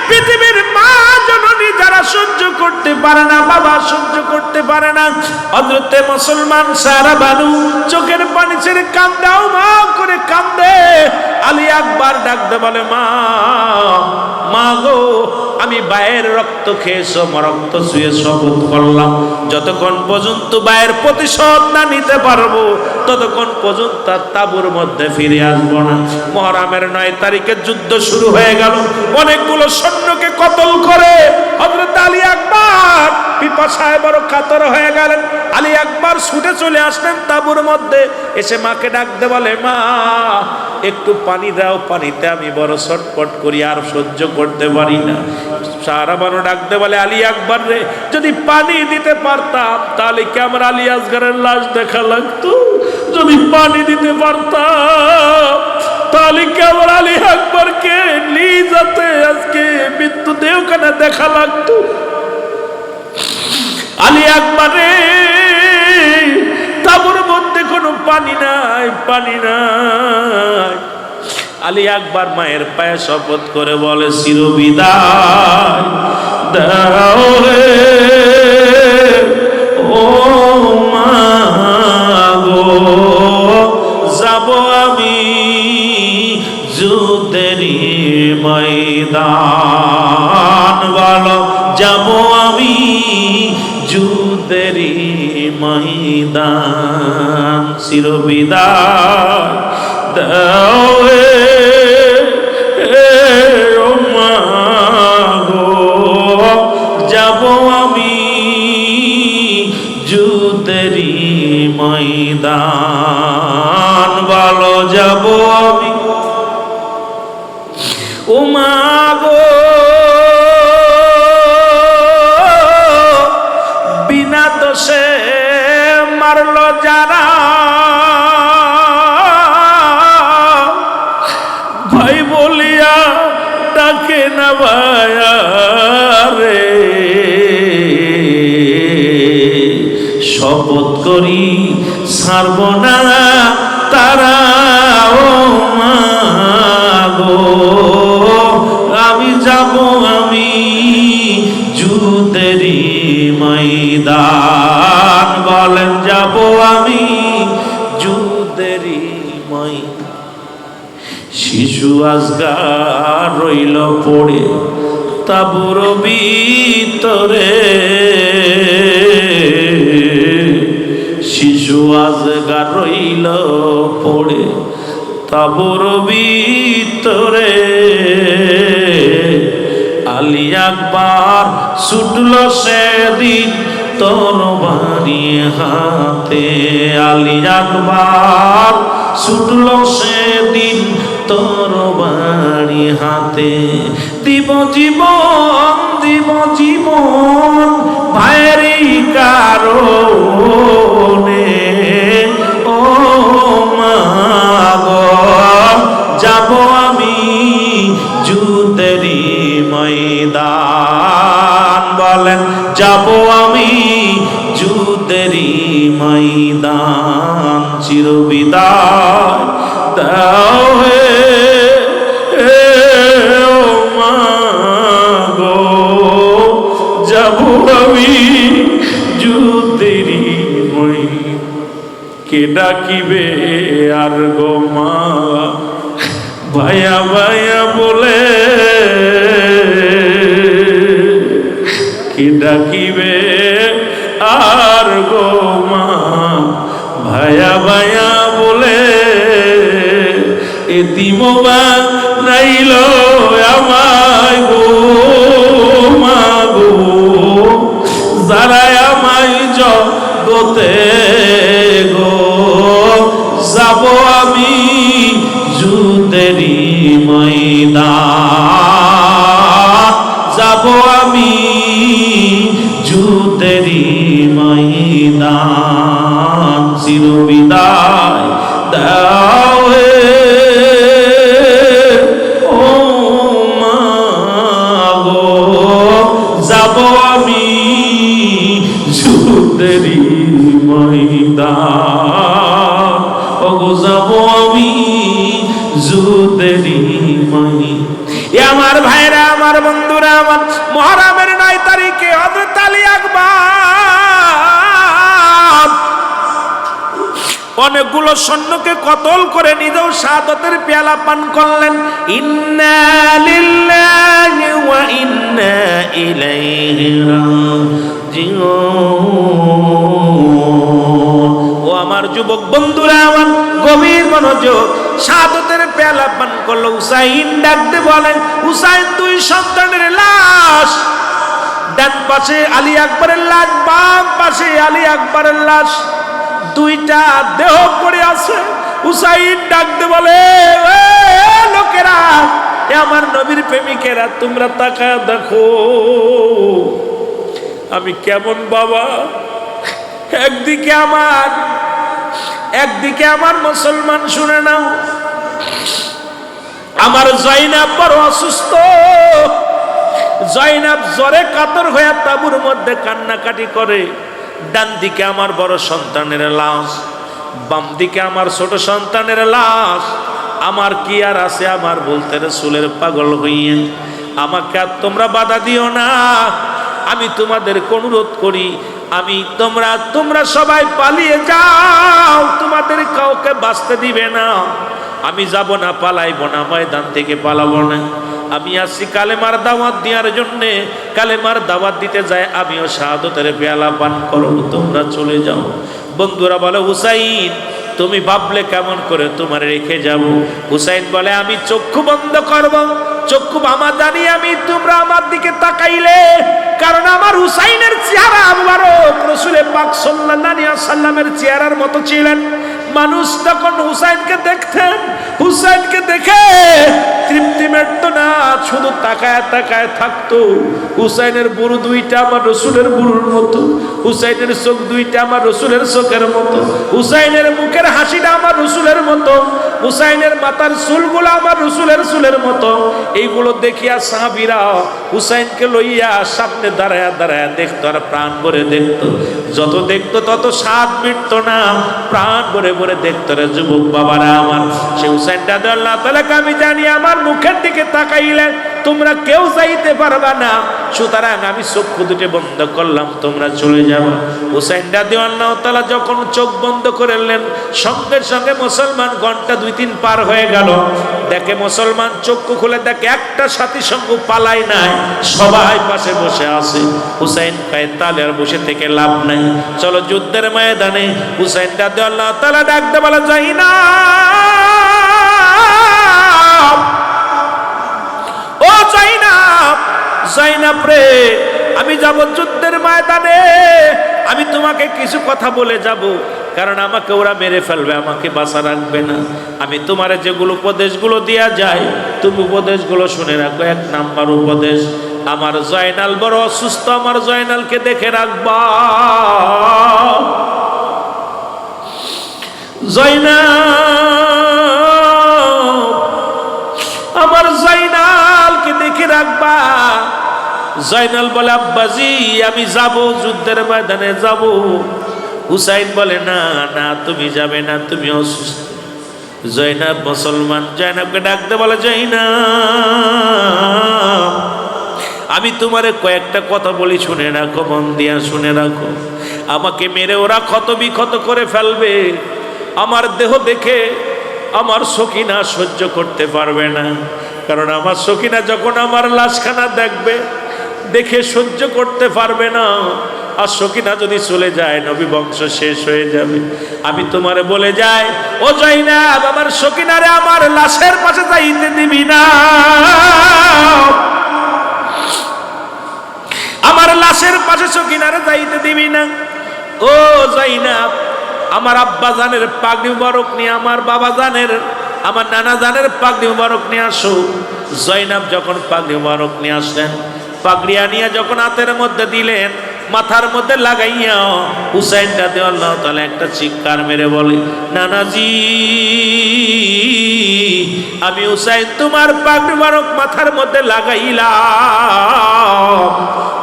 পৃথিবীর মা জননী যারা সহ্য করতে পারে না, বাবা সহ্য করতে পারে না। হযরতে মুসলমান শাহরাবানু চোখের পানি ছেড়ে কান্দাও মা করে কান্দে। আলী আকবর ডাকতে বলে, মা, মা গো, আমি ভাইয়ের রক্ত খেয়েছো, রক্ত ছুঁয়ে শপথ করলাম, যতক্ষণ পর্যন্ত ভাইয়ের প্রতিশোধ না নিতে পারবো ততক্ষণ পর্যন্ত তাবুর মধ্যে ফিরে আসবো না। মুহররমের 9 তারিখে যুদ্ধ শুরু হয়ে গেল। অনেকগুলো সৈন্যকে কতল করে হযরত আলী আকবর পিপাসায় বড় কাতর হয়ে গেলেন। আলী আকবর ছুটে চলে আসলেন তাবুর মধ্যে, এসে মাকে ডাকতে বলে, মা, একটু পানি দাও, পানিতে আমি বড় ছটফট করি, আর সহ্য করতে পারি না। শাহরাবানু ডাকতে বলে, আলী আকবর রে, যদি পানি দিতে পারতাম তাহলে কি আমার আলী আসগরের লাশ দেখা লাগতো? যদি পানি দিতে পারতাম তাহলে কি আমার আলী আকবরকে নিয়ে যেতে আজকে মৃত্যু দেহখানা দেখা লাগতো? আলী আকবর রে, তাবুর মধ্যে কোনো পানি নাই, পানি নাই। আলী আকবর মায়ের পায়ে শপথ করে বলে, চিরবিদায় দাও রে ও মা গো, যাব আমি যুদ্ধেরই ময়দান, বলো যাব আমি যুদ্ধেরই ময়দান, চিরবিদায় দাও ও মা গো, যাব আমি যুদ্ধেরই ময়দান, বলো যাব আমি। ও মা গো, ছাড়ব না তারা ও মা গো, আমি যাব আমি যুদ্ধেরই ময়দান, বলেন যাব আমি যুদ্ধেরই ময়দান। শিশু আজগার রইল পড়ে তাবুর ভিতরে, শিশু আজগার রইল পড়ে তাবুর ভিতরে। আলী আকবার ছুটল সেদিন তরবারি হাতে, আলী আকবার ছুটল সেদিন তরবারি হাতে। দিব জীবন দিব জীবন ভাইয়েরই কারণে, ও মা গো যাব আমি যুদ্ধেরই ময়দান, বলেন যাব আমি যুদ্ধেরই ময়দান। চিরবিদায় দাও হে ও মা গো, যাব আমি যুদ্ধেরই ময়দান। কে ডাকিবে আর গো মা, ভাইয়া ভাইয়া বলে কে ডাকিবে আর গো মা, ভাইয়া ভাইয়া বলে। এতিমবা নাইল আমায় গো মা গো, যারা আমায় জগতে গো, যাব আমি যুদ্ধেরই ময়দান, যাব আমি যুদ্ধেরই ময়দান। চিরবিদায় দাও হে ও মা গো, যাব আমি যুদ্ধেরই ময়দান, ও গো যাব আমি যুদ্ধেরই ময়দান। আমার ভাইরা আমার বন্ধুরা আমার, মুহররমের 9 তারিখে হযরত আলী আকবার অনেকগুলো সৈন্যকে কতল করে নিজেও শাহাদাতের পেয়ালা পান করলেন। ইন্না লিল্লাহি ওয়া ইন্না ইলাইহি রাজিউন। ও আমার যুবক বন্ধুরা আমার, গভীর মনোযোগ। শাহাদাতের পেয়ালা পান করলো। হুসাইন ডাকতে বলেন, হুসাইন 2 সন্তানের লাশ, ডান পাশে আলী আকবরের লাশ, বাম পাশে আলী আকবরের লাশ, 2টা দেহ পড়ে আছে। হুসাইন ডাকতে বলে, লোকেরা, আমার নবীর প্রেমিকেরা, তোমরা তাকায় দেখো আমি কেমন বাবা। একদিকে আমার মুসলমান, শুনে নাও, আমার জয়নাব বড় অসুস্থ। জয়নাব জ্বরে কাতর হয়ে তাঁবুর মধ্যে কান্নাকাটি করে। ডান দিকে আমার বড় সন্তানের লাশ, বাম দিকে আমার ছোট সন্তানের লাশ। আমার কি আর আছে আমার বলতে, রাসূলের পাগল হইয়া আমাকে আর তোমরা বাধা দিও না। আমি তোমাদের অনুরোধ করি, তোমরা সবাই পালিয়ে যাও, তোমাদের কাউকে বাঁচতে দিবে না। আমি যাব না, পালাইব না, ময়দান থেকে পালাবো না। আমি আসছি কালেমার দাওয়াত দেওয়ার জন্যে। কালেমার দাওয়াত দিতে যায় আমিও শাহাদাতের পেয়ালা পান করব, তোমরা চলে যাও। বন্ধুরা বলে, হুসাইন তুমি ভাবলে কেমন করে তোমার রেখে যাব? হুসাইন বলে, আমি চক্ষু বন্ধ করব, চক্ষু বামা জানি আমি, তোমরা আমার দিকে তাকাইলে, কারণ আমার হুসাইনের চেহারা আবারও রাসূল পাক সাল্লাল্লাহু আলাইহি ওয়াসাল্লামের চেহারার মতো ছিলেন। মানুষ তখন হুসাইনকে দেখতেন, হুসাইনকে দেখে তৃপ্তি মেটত না, শুধু তাকায় তাকায় থাকতো। হুসাইনের বুড়ো দুইটা আমার রসুলের বুড়োর মতো, হুসাইনের চোখ দুইটা আমার রসুলের চোখের মতো, হুসাইনের মুখের হাসিটা আমার রসুলের মতো, হুসাইনের মাথার চুলগুলো আমার রসুলের চুলের মতো। এইগুলো দেখিয়া সাহাবীরা হুসাইনকে লইয়া সামনে দাঁড়ায়া দাঁড়ায়া দেখতো আর প্রাণ ভরে দেখতো। যত দেখতো তত স্বাদ মিটত না, প্রাণ ভরে ভরে দেখতো রে যুবক বাবারা আমার। সে হুসাইন রাদিয়াল্লাহু তাআলা আমি জানি আমার মুখের দিকে তাকাইলে তোমরা কেউ যাইতে পারবা না, সুতরাং আমি চক্ষু দুটো বন্ধ করলাম, তোমরা চলে যাবে। হুসাইন রাদিয়াল্লাহু তাআলা যখন চোখ বন্ধ করলেন, সঙ্গে সঙ্গে মুসলমান ঘন্টা 2-3 পার হয়ে গেল। দেখে মুসলমান চক্ষু খুলে দেখে একটা সাথী সঙ্গ পালাই নাই, সবাই পাশে বসে আছে। হুসাইন কয় তাহলে আর বসে থেকে লাভ নাই, চলো যুদ্ধের ময়দানে। হুসাইন রাদিয়াল্লাহু তাআলা ডাকতে বলা যায় না, ও জাইনাব, জাইনাব রে, আমি যাব যুদ্ধের ময়দানে, আমি তোমাকে কিছু কথা বলে যাব, কারণ আমাকে ওরা মেরে ফেলবে, আমাকে বাঁচা রাখবে না। আমি তোমার যেগুলো উপদেশগুলো দেয়া যায় তুমি উপদেশগুলো শুনে রাখো। 1 নাম্বার উপদেশ, আমার জয়নাল বড় অসুস্থ, আমার জয়নালকে দেখে রাখবা। জয়নাল, আমার জয়নালকে দেখে রাখবা। জয়নাল বলে আব্বাজি আমি যাব, যুদ্ধের ময়দানে যাব। হুসাইন বলে না না তুমি যাবে না, তুমি অসুস্থ। জয়নাব মুসলমান জয়নাবকে ডাকতে বলে জয়নাব, আমি তোমারে কয়েকটা কথা বলি, শুনে রাখো, মন দিয়া শুনে রাখো। আমাকে মেরে ওরা ক্ষত বিক্ষত করে ফেলবে, আমার দেহ দেখে আমার সখিনা সহ্য করতে পারবে না, কারণ আমার সখিনা যখন আমার লাশখানা দেখবে, দেখে সহ্য করতে পারবে না। আর সখিনা যদি চলে যায় নবী বংশ শেষ হয়ে যাবে। আমি তোমারে বলে যাই, ও জয়নাব, আমার সখিনারে আমার লাশের পাশে যাইতে দিবি না, আমার লাশের পাশে সখিনারে যাইতে দিবি না। ও জয়নাব, আমার আব্বা জানের পাগড়ি মুবারক নিয়ে, আমার বাবা জানের, আমার নানা জানের পাগড়ি মুবারক নিয়ে আসো। জয়নাব যখন পাগড়ি মুবারক নিয়ে আসলেন, পাগড়ি আনিয়া যখন হাতের মধ্যে দিলেন, মাথার মধ্যে লাগাইয়া হুসাইন রাদিয়াল্লাহু তাআলা একটা চিৎকার মেরে বলে, নানাজি, আমি হুসাইন তোমার পাগড়ি মুবারক মাথার মধ্যে লাগাইলাম,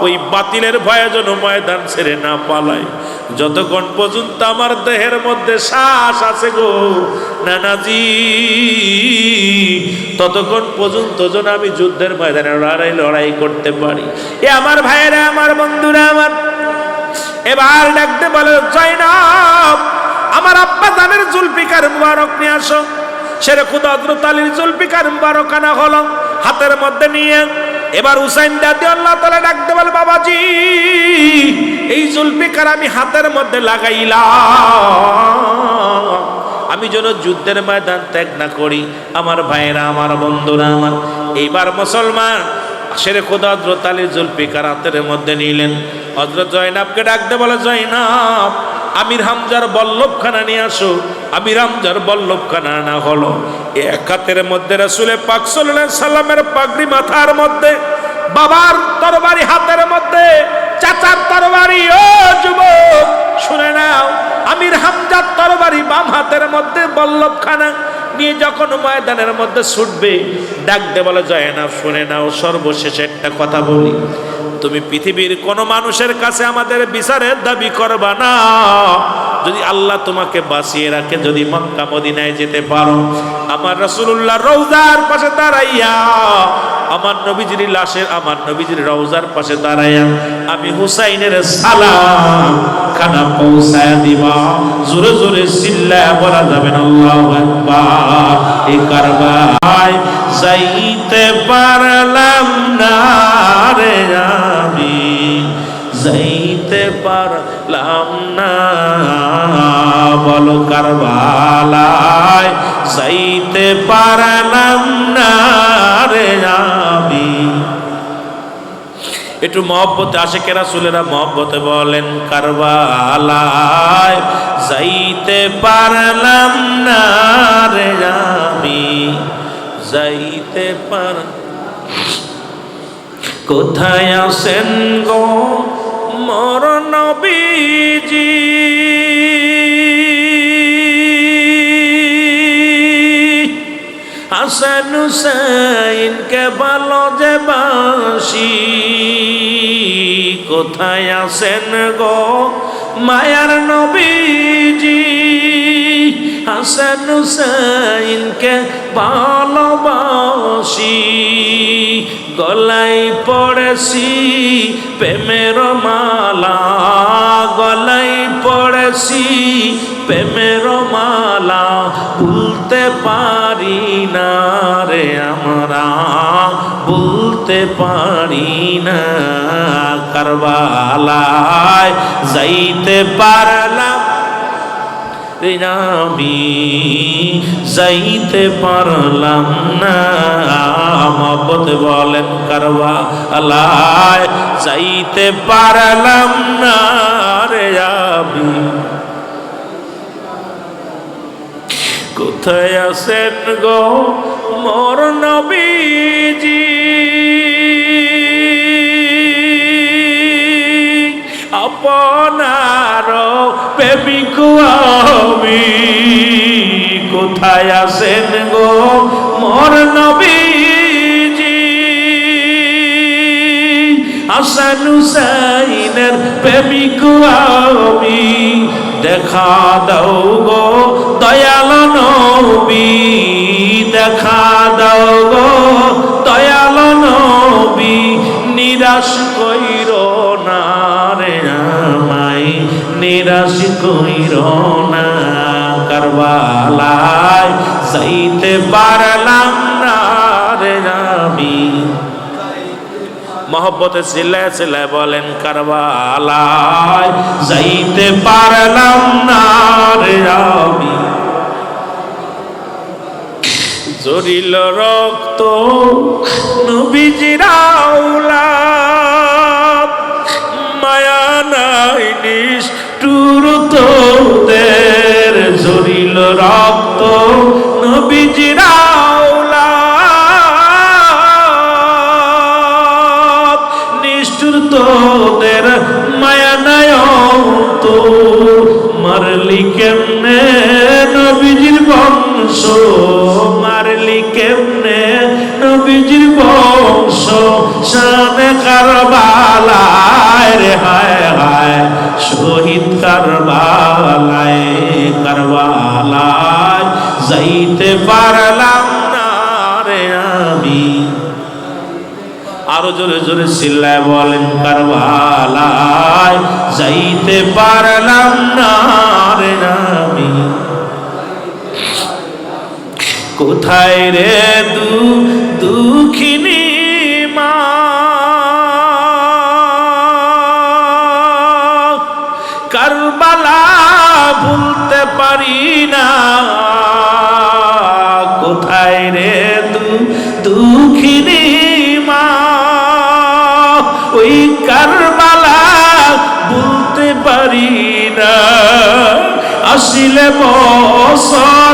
ওই বাতিলের ভয়ে যেন ময়দান ছেড়ে না পালায়। যতক্ষণ পর্যন্ত আমার দেহের মধ্যে শ্বাস আছে গো নানাজি, ততক্ষণ পর্যন্ত যেন আমি যুদ্ধের ময়দানে লড়াই করতে পারি। এ আমার ভাইয়েরা, আমার বন্ধুরা আমার, এবার ডাকতে বলে জয়নাব, আমার আব্বা জানের জুলফিকার মুবারক নিয়ে আসো। শেরে খুদা হযরত আলীর জুলফিকার মুবারক আনা হলো হাতের মধ্যে নিয়ে। এবার হুসাইন রাদিয়াল্লাহু তাআলা ডাকতে বলে, বাবাজি, এই জুলফিকার আমি হাতের মধ্যে লাগাইলাম, আমি যেন যুদ্ধের ময়দান ত্যাগ না করি। আমার ভাইয়েরা, আমার বন্ধুরা আমার, এইবার মুসলমান শেরে খুদা হযরত আলী জুলফিকার হাতের মধ্যে নিলেন। হযরত জয়নাবকে ডাকতে বলে, জয়নাব, আমির হামজার বল্লভখানা নিয়ে আসো। আমির হামজার বল্লভখানা আনা হলো। এক হাতের মধ্যে রাসূলে পাক সাল্লাল্লাহু আলাইহি সাল্লামের পাগড়ি মাথার মধ্যে, বাবার তরবারি হাতের মধ্যে, চাচার তরবারি, ও যুবক শুনে নাও, আমির হামজার তরবারি বাম হাতের মধ্যে, বল্লভখানা নিয়ে যখন ময়দানের মধ্যে ছুটবে, ডাকতে বলে জয়নাব শুনে নাও, সর্বশেষ একটা কথা বলি, তুমি পৃথিবীর কোন মানুষের কাছে আমাদের বিচারের দাবি করবা না। যদি আল্লাহ তোমাকে বাঁচিয়ে রাখে, যদি মক্কা মদিনায় যেতে পারো, আমার রাসূলুল্লাহ রওজার পাশে দাঁড়াইয়া, আমার নবীজির লাশের, আমার নবীজির রওজার পাশে দাঁড়াইয়া আমি হুসাইনের সালাম খানা পৌঁছায় দিবা। জোরে জোরে চিল্লায়া বলা যাবে না আল্লাহু আকবার। এই কারবালায় যাইতে পারলাম না রে, আমি যাইতে পারলাম না, বলো কারবালায় যাইতে পারলাম না রে আমি। একটু মহব্বতে আশিকে রাসূলেরা মহব্বতে বলেন কারবালায় যাইতে পারলাম না রে আমি যাইতে পার কোথায় আছেন গো মোর নবীজি হাসান হুসাইন কে ভালো যে বাসি কোথায় আছেন গো মায়ার নবীজি হাসান হুসাইন কে ভালোবাসি গলায় পড়েছি প্রেমের মালা গলায় পড়েছি প্রেমের মালা ভুলতে পারি না রে আমরা ভুলতে পারি না কারবালায় যাইতে পারলাম আমি যাইতে পারলাম না মহব্বতে বলেন কারবালায় যাইতে পারলাম না রে আমি কোথায় আছেন গো মোর নবীজি আপনার প্রেমিক আমি কোথায় আছেন গো মোর নবীজি হাসান হুসাইনের প্রেমিক আমি দেখা দাও গো দয়াল নবী দেখা দাও গো দয়াল নবী নিরাশ কইর না রে আমায় নিরাশ কইর না কারবালায় যাইতে পারলাম না রে আমি মহব্বতে চিল্লায় চিল্লায় বলেন কারবালায় যাইতে পারলাম না রে আমি জরিল রক্ত নবীজির আওলাদ মায়া নাই নিষ্ঠুর তোদের জরিল রক্ত নবীজির আওলাদ নিষ্ঠুর তোদের মায়া নাই তো মারলি কেমনে নবীজির বংশ মারলি কেমনে নবীজির বংশ শানে কারবালায় রে হায় হায় শহীদ কারবালায় কারবালায় যাইতে পারলাম না রে আমি আরো জোরে জোরে চিল্লায় বলেন কারবালায় যাইতে পারলাম না রে আমি কোথায় রে দুঃখিনী মা কারবালা ভুলতে পারি না কোথায় রে দুঃখিনী মা ওই কারবালা ভুলতে পারি না আসিলে বছর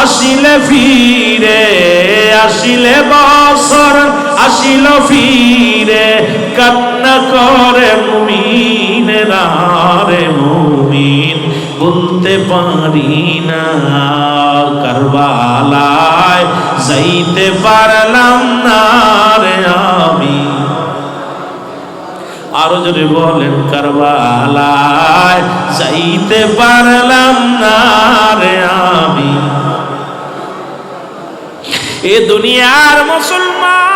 আসিলে ফিরে আসিলে বছর আসিল ফিরে কান্না করে মুমিন রে মুমিন বলতে পারি না কারবালায় যাইতে পারলাম না রে আমি আরো যদি বলেন কারবালায় যাইতে পারলাম না রে আমি এ দুনিয়ার মুসলমান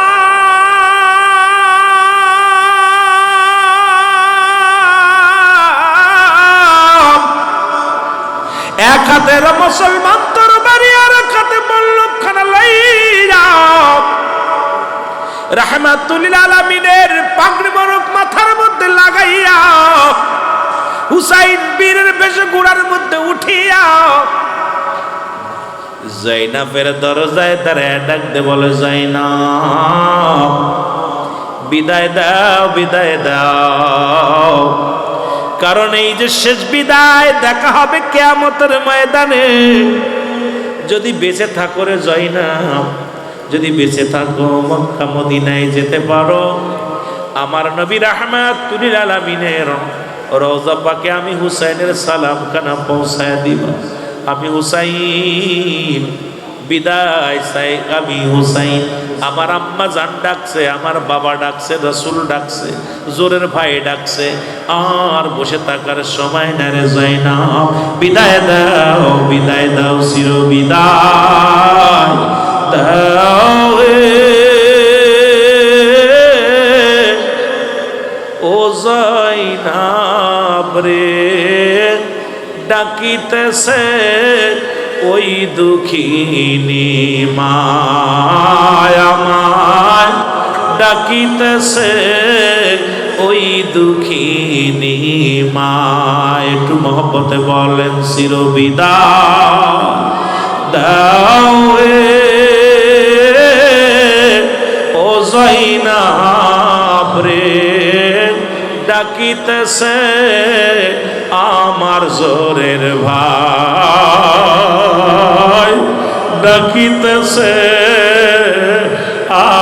এক হাতের মুসলমান তোর বাড়ি আর এক হাতে বল্লভখানা লাইয়া রাহমাতুল লিল আলামিনের পাগড়ি মোবারক মাথার মধ্যে লাগাইয়া হুসাইন বীরের বেশে ঘোড়ার মধ্যে উঠিয়া জাইনাবের দরজায় দাঁড়ায় ডাক দে বলে জাইনাব বিদায় দাও, বিদায় দাও। কারণ এই যে শেষ বিদায়, দেখা হবে কিয়ামতের ময়দানে। যদি বেঁচে থাকো রে জয়নাব, যদি বেঁচে থাকো মক্কা মদিনায় যেতে পারো, আমার নবী রাহমাতুল লিল আলামিনের রওজা পাকে আমি হুসাইনের সালাম খানা পৌঁছায় দিব। আমি হুসাইন বিদায় চাই, আমি হুসাইন। আমার আম্মা জান ডাকছে, আমার বাবা ডাকছে, রাসূল ডাকছে, জোরের ভাই ডাকছে, আর বসে থাকার সময় না রে জয়নাব। বিদায় দাও, বিদায় দাও, চির বিদায় দাও ও জয়নাব রে। ডাকিতেছে ওই দুঃখিনী মায় আমায়, ডাকিতেছে ওই দুঃখিনী মায়। একটু মহব্বতে বলেন চির বিদায় দাও ও জয়নাব রে। ডাকিতেছে আমার জোরের ভাই, ডাকিতেছে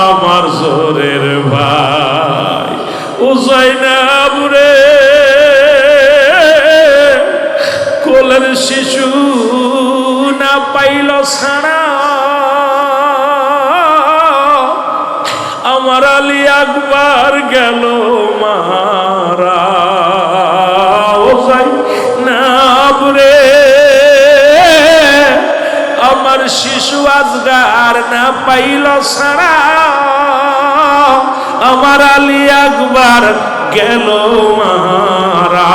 আমার জোরের ভাই ও জয়নাব রে। কোলের শিশু না পাইল ছাড়া আমার আলী আকবার গেল মারা ও জয়নাব রে। আমার শিশু আজগার না পাইল ছাড়া আমার আলী আকবার গেল মারা।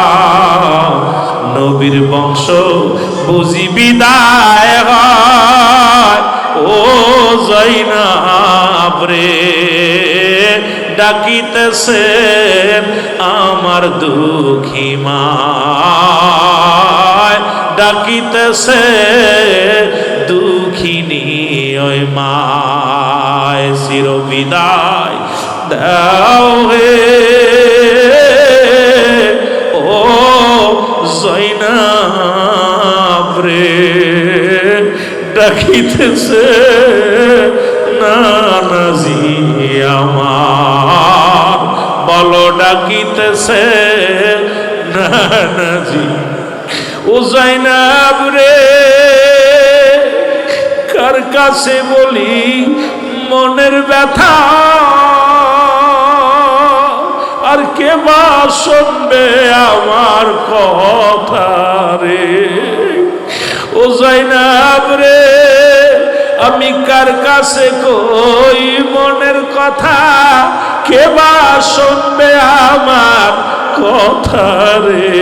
নবীর বংশ বুঝি বিদায় হয় ও জয়নাব রে। ডাকিতেছে আমার দুঃখী মায়, ডাকিতেছে দুঃখিনী ওই মায়। চির বিদায় দাও হে ও জয়নাব রে। ডাকিতেছে নানাজি আমার, বলো ডাকিতেছে নানাজি ও জয়নাব রে। কার কাছে বলি মনের ব্যথা, আর কে বা শুনবে আমার কথা রে ও জয়নাব রে। আমি কার কাছে কই মনের কথা, কে বা শুনবে আমার কথা রে।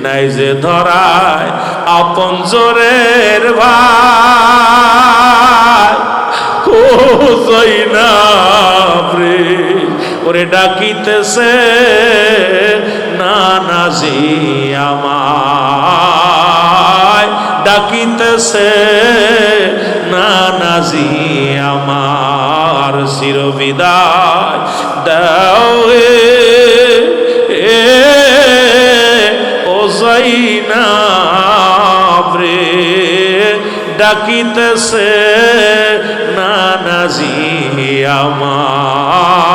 নাই যে ধরায় আপন জোরের ভাই ও জয়নাব রে। ওরে ডাকিতেছে নানাজি আমায়, ডাকিতেছে নানাজি আমার। চির বিদায় দাও ও জয়নাব রে। ডাকিতেছে নানাজি আমার,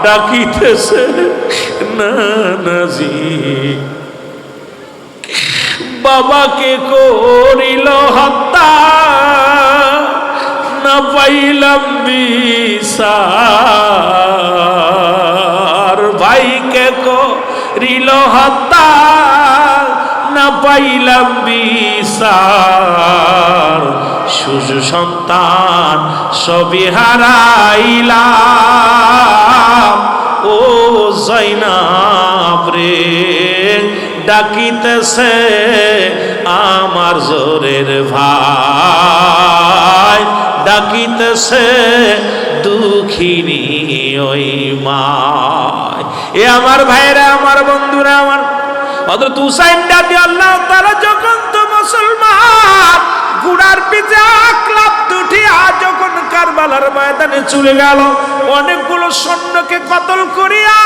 ডাকিতেছে নানাজি। বাবাকে করিল হত্যা না পাইলাম বিচার। ভাইকে করিল হত্যা না পাইলাম বিচার। শিশু সন্তান সবই হারাইলাম ও জয়নাব রে। ডাকিতেছে আমার জোরের ভাই, ডাকিতেছে দুঃখিনী ওই মায়। এ আমার ভাইরা, আমার বন্ধুরা, আমার হযরত হুসাইন রাদিয়াল্লাহু তাআলা যখন তো মুসলমান ঘোড়ার পিছে আকলাপ উঠিয়া যখন কারবালার ময়দানে চলে গেল, অনেকগুলো সৈন্যকে কতল করিয়া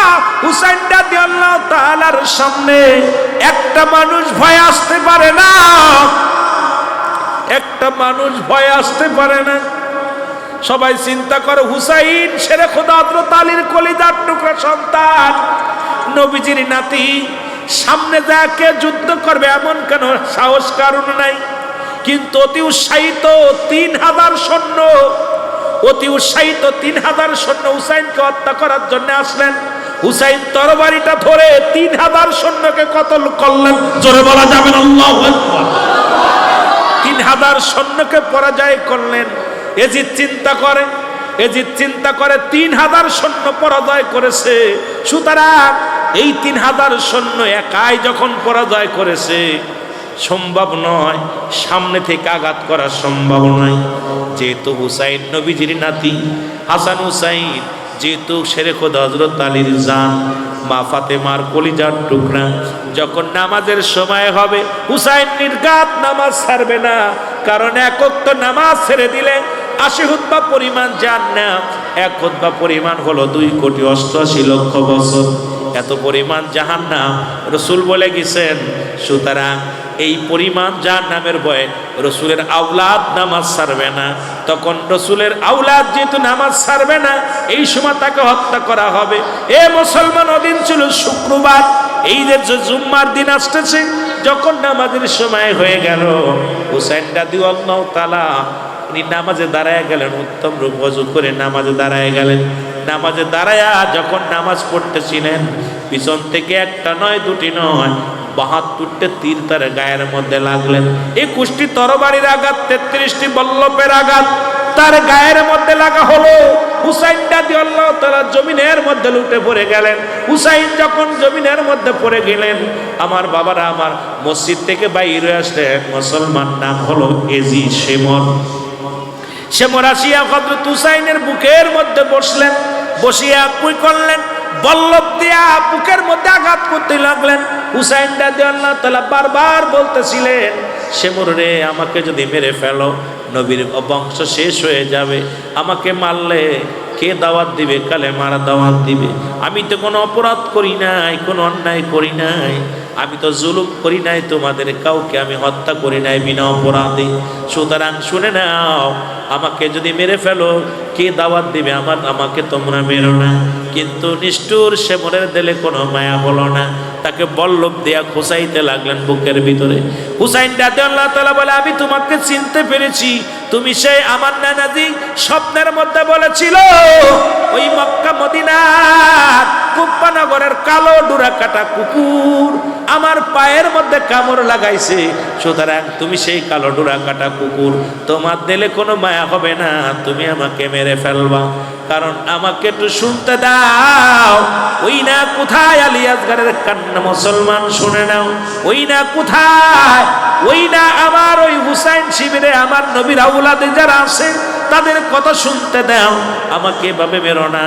হুসাইন রাদিয়াল্লাহু তাআলার সামনে একটা মানুষ ভয় আসতে পারে না, একটা মানুষ ভয় আসতে পারে না। সবাই চিন্তা করে হুসাইন শেরে খোদা হযরত আলীর কলিজার টুকরা সন্তান, নবীজির নাতি, সামনে যাকে যুদ্ধ করবে এমন কেন সাহস কারণ নাই। কিন্তু অতি উৎসাহিত 3000 সৈন্য, অতি উৎসাহিত 3000 সৈন্য হুসাইনকে হত্যা করার জন্য আসলেন। হুসাইন তরবারিটা ধরে 3000 সৈন্যকে কতল করলেন। জোরে বলা যাবে না আল্লাহু আকবার। 3000 সৈন্যকে পরাজয় করলেন। এজিদ চিন্তা করে 3000 সৈন্য পরাজয় করেছে, সুতরাং এই 3000 সৈন্য একাই যখন পরাজয় করেছে, সম্ভব নয় সামনে থেকে আঘাত করা সম্ভব নয়। যেহেতু হুসাইন নবীজির নাতি, হাসান হুসাইন যেহেতু শেরে খোদা হযরত আলীর জান, মা ফাতেমার কলিজার টুকরা, যখন নামাজের সময় হবে হুসাইন নির্ঘাত নামাজ ছাড়বে না। কারণ এক ওয়াক্ত নামাজ ছেড়ে দিলে 80 খুতবা পরিমাণ জাহান্নাম, এক খুতবা পরিমাণ হলো 2,88,00,000 বছর, এত পরিমাণ জাহান্নাম রাসূল বলে গেছেন। সুতরাং এই পরিমাণ জাহান্নামের ভয়ে রাসূলের আওলাদ নামাজ ছাড়বে না। তখন রাসূলের আওলাদ যেহেতু নামাজ ছাড়বে না, এই সময় তাকে হত্যা করা হবে। এ মুসলমান, ওদিন ছিল শুক্রবার, এই যে জুম্মার দিন আসতেছে, যখন নামাজের সময় হয়ে গেল, হুসাইন রাদিয়াল্লাহু তাআলা উনি নামাজে দাঁড়ায় গেলেন, উত্তম রূপ ওযু করে নামাজে দাঁড়ায় গেলেন। নামাজে দাঁড়ায়া যখন নামাজ পড়তেছিলেন, পিছন থেকে একটা নয়, দুটি নয়, 72টা তীর তার গায়ের মধ্যে লাগলেন। 21টি তরবারির আঘাত, 33টি বল্লভের আঘাত তার গায়ের মধ্যে লাগা হলো। হুসাইন রাদিয়াল্লাহু তাআলা জমিনের মধ্যে লুটে পড়ে গেলেন। হুসাইন যখন জমিনের মধ্যে পড়ে গেলেন, আমার বাবারা আমার মসজিদ থেকে বাইর হয়ে আসলেন। মুসলমান, নাম হলো এজি শেমর আসিয়া হযরত হুসাইনের বুকের মধ্যে বসলেন। বসিয়া কুই করলেন, বল্লভ দিয়া বুকের মধ্যে আঘাত করতে লাগলেন। হুসাইন রাদিয়াল্লাহু তাআলা বারবার বলতেছিলেন, শেমর রে, আমাকে যদি মেরে ফেলো নবীর বংশ শেষ হয়ে যাবে। আমাকে মারলে কে দাওয়াত দিবে? কালেমার দাওয়াত দিবে। আমি তো কোনো অপরাধ করি নাই, কোনো অন্যায় করি নাই, আমি তো জুলুম করি নাই, তোমাদের কাউকে আমি হত্যা করি নাই বিনা অপরাধে। সুতরাং শুনে নাও, আমাকে যদি মেরে ফেলো কে দাওয়াত দিবে? আমাকে তোমরা মেরো না। কিন্তু নিষ্ঠুর শেমরের দিলে কোনো মায়া হলো না, তাকে বল্লভ দিয়া খোঁচাইতে লাগলেন বুকের ভিতরে। হুসাইন রাদিয়াল্লাহু তাআলা বলে, আমি তোমাকে চিনতে পেরেছি, তুমি সেই আমার নানাজি স্বপ্নের মধ্যে বলেছিল ওই মক্কা মদিনার কুফা নগরের কালো ডুরা কাটা কুকুর আমার পায়ের মধ্যে কামড় লাগাইছে। সুতরাং তুমি সেই কালো ডুরা কাটা কুকুর, তোমার দিলে কোনো মায়া হবে না, তুমি আমাকে মেরে ফেলবা। কারণ আমাকে একটু শুনতে দাও, ওই না কোথায় আলী আসগরের কান্না, মুসলমান শুনে নাও, ওই না কোথায়, ওই না আমার ওই হুসাইন শিবিরে আমার নবীর আওলাদে যারা আছে তাদের কথা শুনতে দাও, আমাকে এভাবে মেরো না।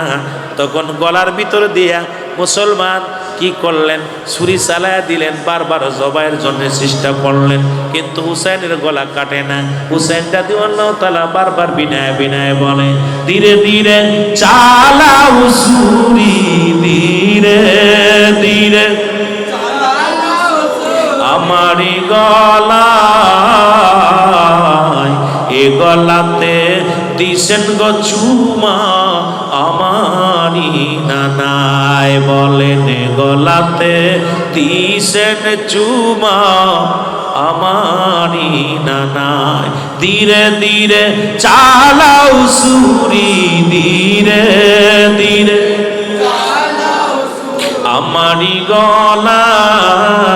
তখন গলার ভিতর দিয়া মুসলমান কি করলেন? ছুরি চালায়া দিলেন, বারবার জবাইয়ের জন্য চেষ্টা করলেন, কিন্তু হুসাইনের গলা কাটে না। হুসাইন রাদিয়াল্লাহু তাআলা বারবার বিনায় বিনায় বলে, ধীরে ধীরে চালাও ছুরি, ধীরে ধীরে আমারি গলায়, এ গলাতে দিছেন গো চুমা আমারি নানায়। বলেন, গলাতে দিছেন চুমা আমারি নানায়। ধীরে ধীরে চালাও ছুরি, ধীরে ধীরে আমারি গলায়।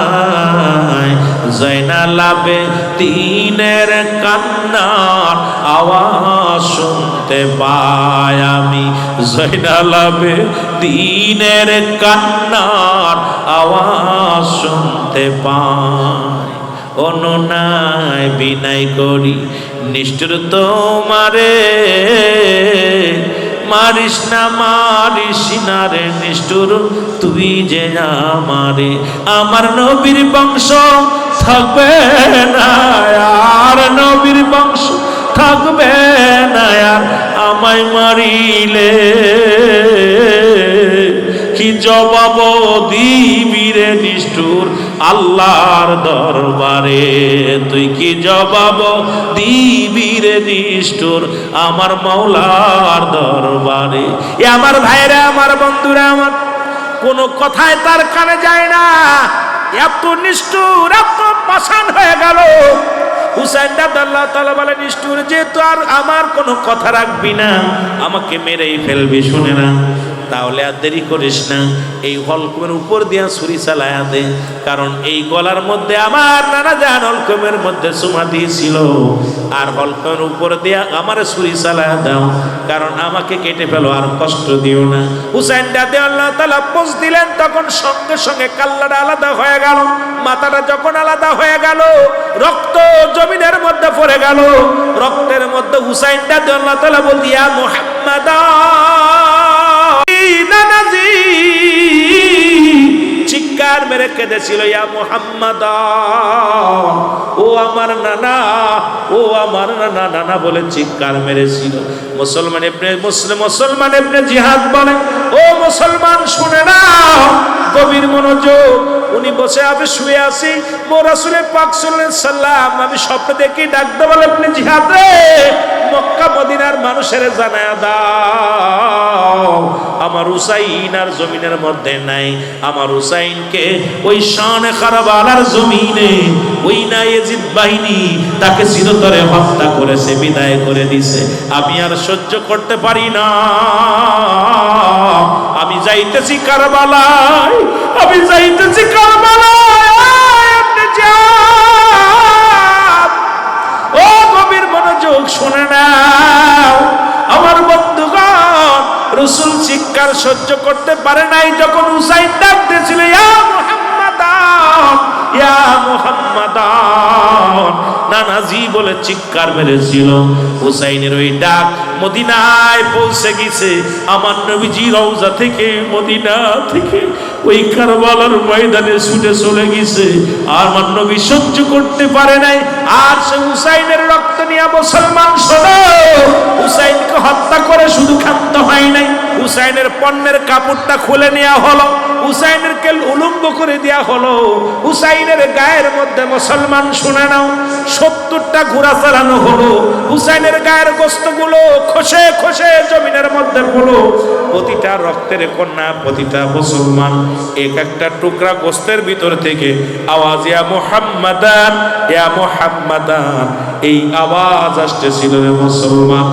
জয়নালাবে তিনের কান্নার আওয়াজ শুনতে পাই আমি, জয়নালাবে তিনের কান্নার আওয়াজ শুনতে পাই। অনুনয় বিনয় করি নিষ্ঠুর তোমারে, মারিস না মারিস না রে নিষ্ঠুর তুই যে আমারে। আমার নবীর বংশ থাকবে না, আর নবীর বংশ থাকবে না আর আমায় মারিলে। কি জবাব দিবি রে নিষ্ঠুর আল্লাহর দরবারে, তুই কি জবাব দিবি রে নিষ্ঠুর আমার মাওলার দরবারে। এ আমার ভাইরা, আমার বন্ধুরা, আমার কোনো কথায় তার কানে যায় না। এত নিষ্ঠুর, এত পাষাণ হয়ে গেল। হুসাইন রাদিয়াল্লাহু তাআলা বলে, নিষ্ঠুর যেহেতু আর আমার কোনো কথা রাখবি না, আমাকে মেরেই ফেলবি, শুনে না, তাহলে আর দেরি করিস না, এই হলকমের উপর দিয়া ছুরি চালায়া দে। কারণ এই গলার মধ্যে আমার নানা জান হলকমের মধ্যে চুমা দিয়েছিল, আর হলকমের উপর দিয়া আমার ছুরি চালায়া দাও, কারণ আমাকে কেটে ফেলো, আর কষ্ট দিও না। হুসাইন রাদিয়াল্লাহু তাআলা পোজ দিলেন, তখন সঙ্গে সঙ্গে কাল্লাটা আলাদা হয়ে গেল। মাথাটা যখন আলাদা হয়ে গেল, রক্ত জমিনের মধ্যে পড়ে গেল। রক্তের মধ্যে হুসাইন রাদিয়াল্লাহু তাআলা বলতে, ইয়া মুহাম্মাদ, নানাজি চিৎকার মেরে কেঁদেছিল, ইয়া মুহাম্মাদ, ও আমার নানা, ও আমার নানা, নানা বলে চিৎকার মেরেছিল। মুসলমান ইবনে জিহাদ বলে, ও মুসলমান শুনে নাও, গভীর মনোযোগ। উনি বসে আমি শুয়ে আছি, রাসূল পাক সাল্লাল্লাহু আলাইহি সাল্লাম, আমি স্বপ্ন দেখি ডাকতে বলে, ইবনে জিহাদ রে, মক্কা মদিনার মানুষের জানায়া দাও আমার হুসাইন আর জমিনের মধ্যে নাই। আমার হুসাইনকে ওই শানে কারবালার জমিনে ওই না ইয়াজিদ বাহিনী তাকে চিরতরে হত্যা করেছে, বিদায় করে দিছে। আমি আর সহ্য করতে পারি না, আমি যাইতেছি কারবালায়, আমি যাইতেছি কারবালায়। ও গভীর মনোযোগ শুনে নাও আমার বন্ধুগণ, রাসূল চিৎকার সহ্য করতে পারে নাই, যখন হুসাইন ডাকতেছিল, ইয়া মুহাম্মাদ, ইয়া মুহাম্মাদ, নানাজি বলে চিৎকার মেরেছিল। হুসাইনের ওই ডাক মদিনায় পৌঁছে গেছে। আমার নবীজি রওজা থেকে, মদিনা থেকে ওই কারবালার ময়দানে ছুটে চলে গেছে। আর আমার নবী সহ্য করতে পারে নাই, আর সে হুসাইনের রক্ত নিয়ে, মুসলমান শোনো, হুসাইনকে হত্যা করে শুধু ক্ষান্ত হয় নাই, হুসাইনের পণ্যের কাপড়টা খুলে নেওয়া হলো, হুসাইনেরকে উলম্ব করে দেওয়া হলো। হুসাইনের গায়ের মধ্যে, মুসলমান শুনে নাও, 70টা ঘোড়া চালানো হলো। হুসাইনের গায়ের গোশতগুলো খসে খসে জমিনের মধ্যে পড়লো। প্রতিটা রক্তের কন্যা, প্রতিটা মুসলমান এক একটা টুকরা গোশতের ভিতর থেকে আওয়াজ, ইয়া মুহাম্মাদান, ইয়া মুহাম্মাদান, এই আওয়াজ আসতেছিল রে মুসলমান।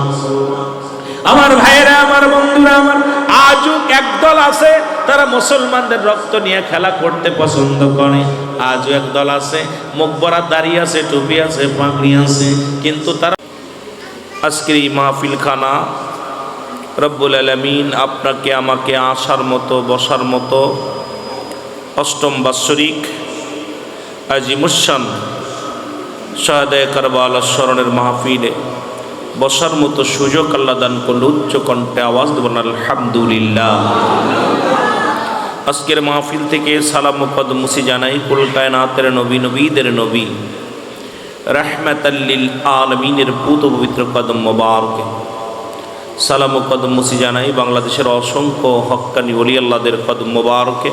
আমার ভাইয়েরা, আমার বন্ধুরা, আমার আজও একদল আছে তারা মুসলমানদের রক্ত নিয়ে খেলা করতে পছন্দ করে। আজও একদল আছে, মুখ ভরা দাড়ি আছে, টুপি আছে, পাগড়ি আছে, কিন্তু তারা আজকের এই মাহফিল খানা রব্বুল আলামিন আপনাকে আমাকে আসার মতো, বসার মতো অষ্টম বাৎসরিক আজিমুশান শাহাদায়ে কারবালার স্মরণের মাহফিলে বসার মতো সুযোগ আল্লাহ দান করল। উচ্চ কণ্ঠে আওয়াজ দেবেন আলহামদুলিল্লাহ। আজকের মাহফিল থেকে সালাম ও কদমুসি জানাই কুল কায়নাতের নবী, নবীদের নবী, রাহমাতাল লিল আলামিনের পুত পবিত্র কদম মোবারকে। সালাম ও কদমুসি জানাই বাংলাদেশের অসংখ্য হক্কানি ওলি আল্লাহদের কদম মোবারকে।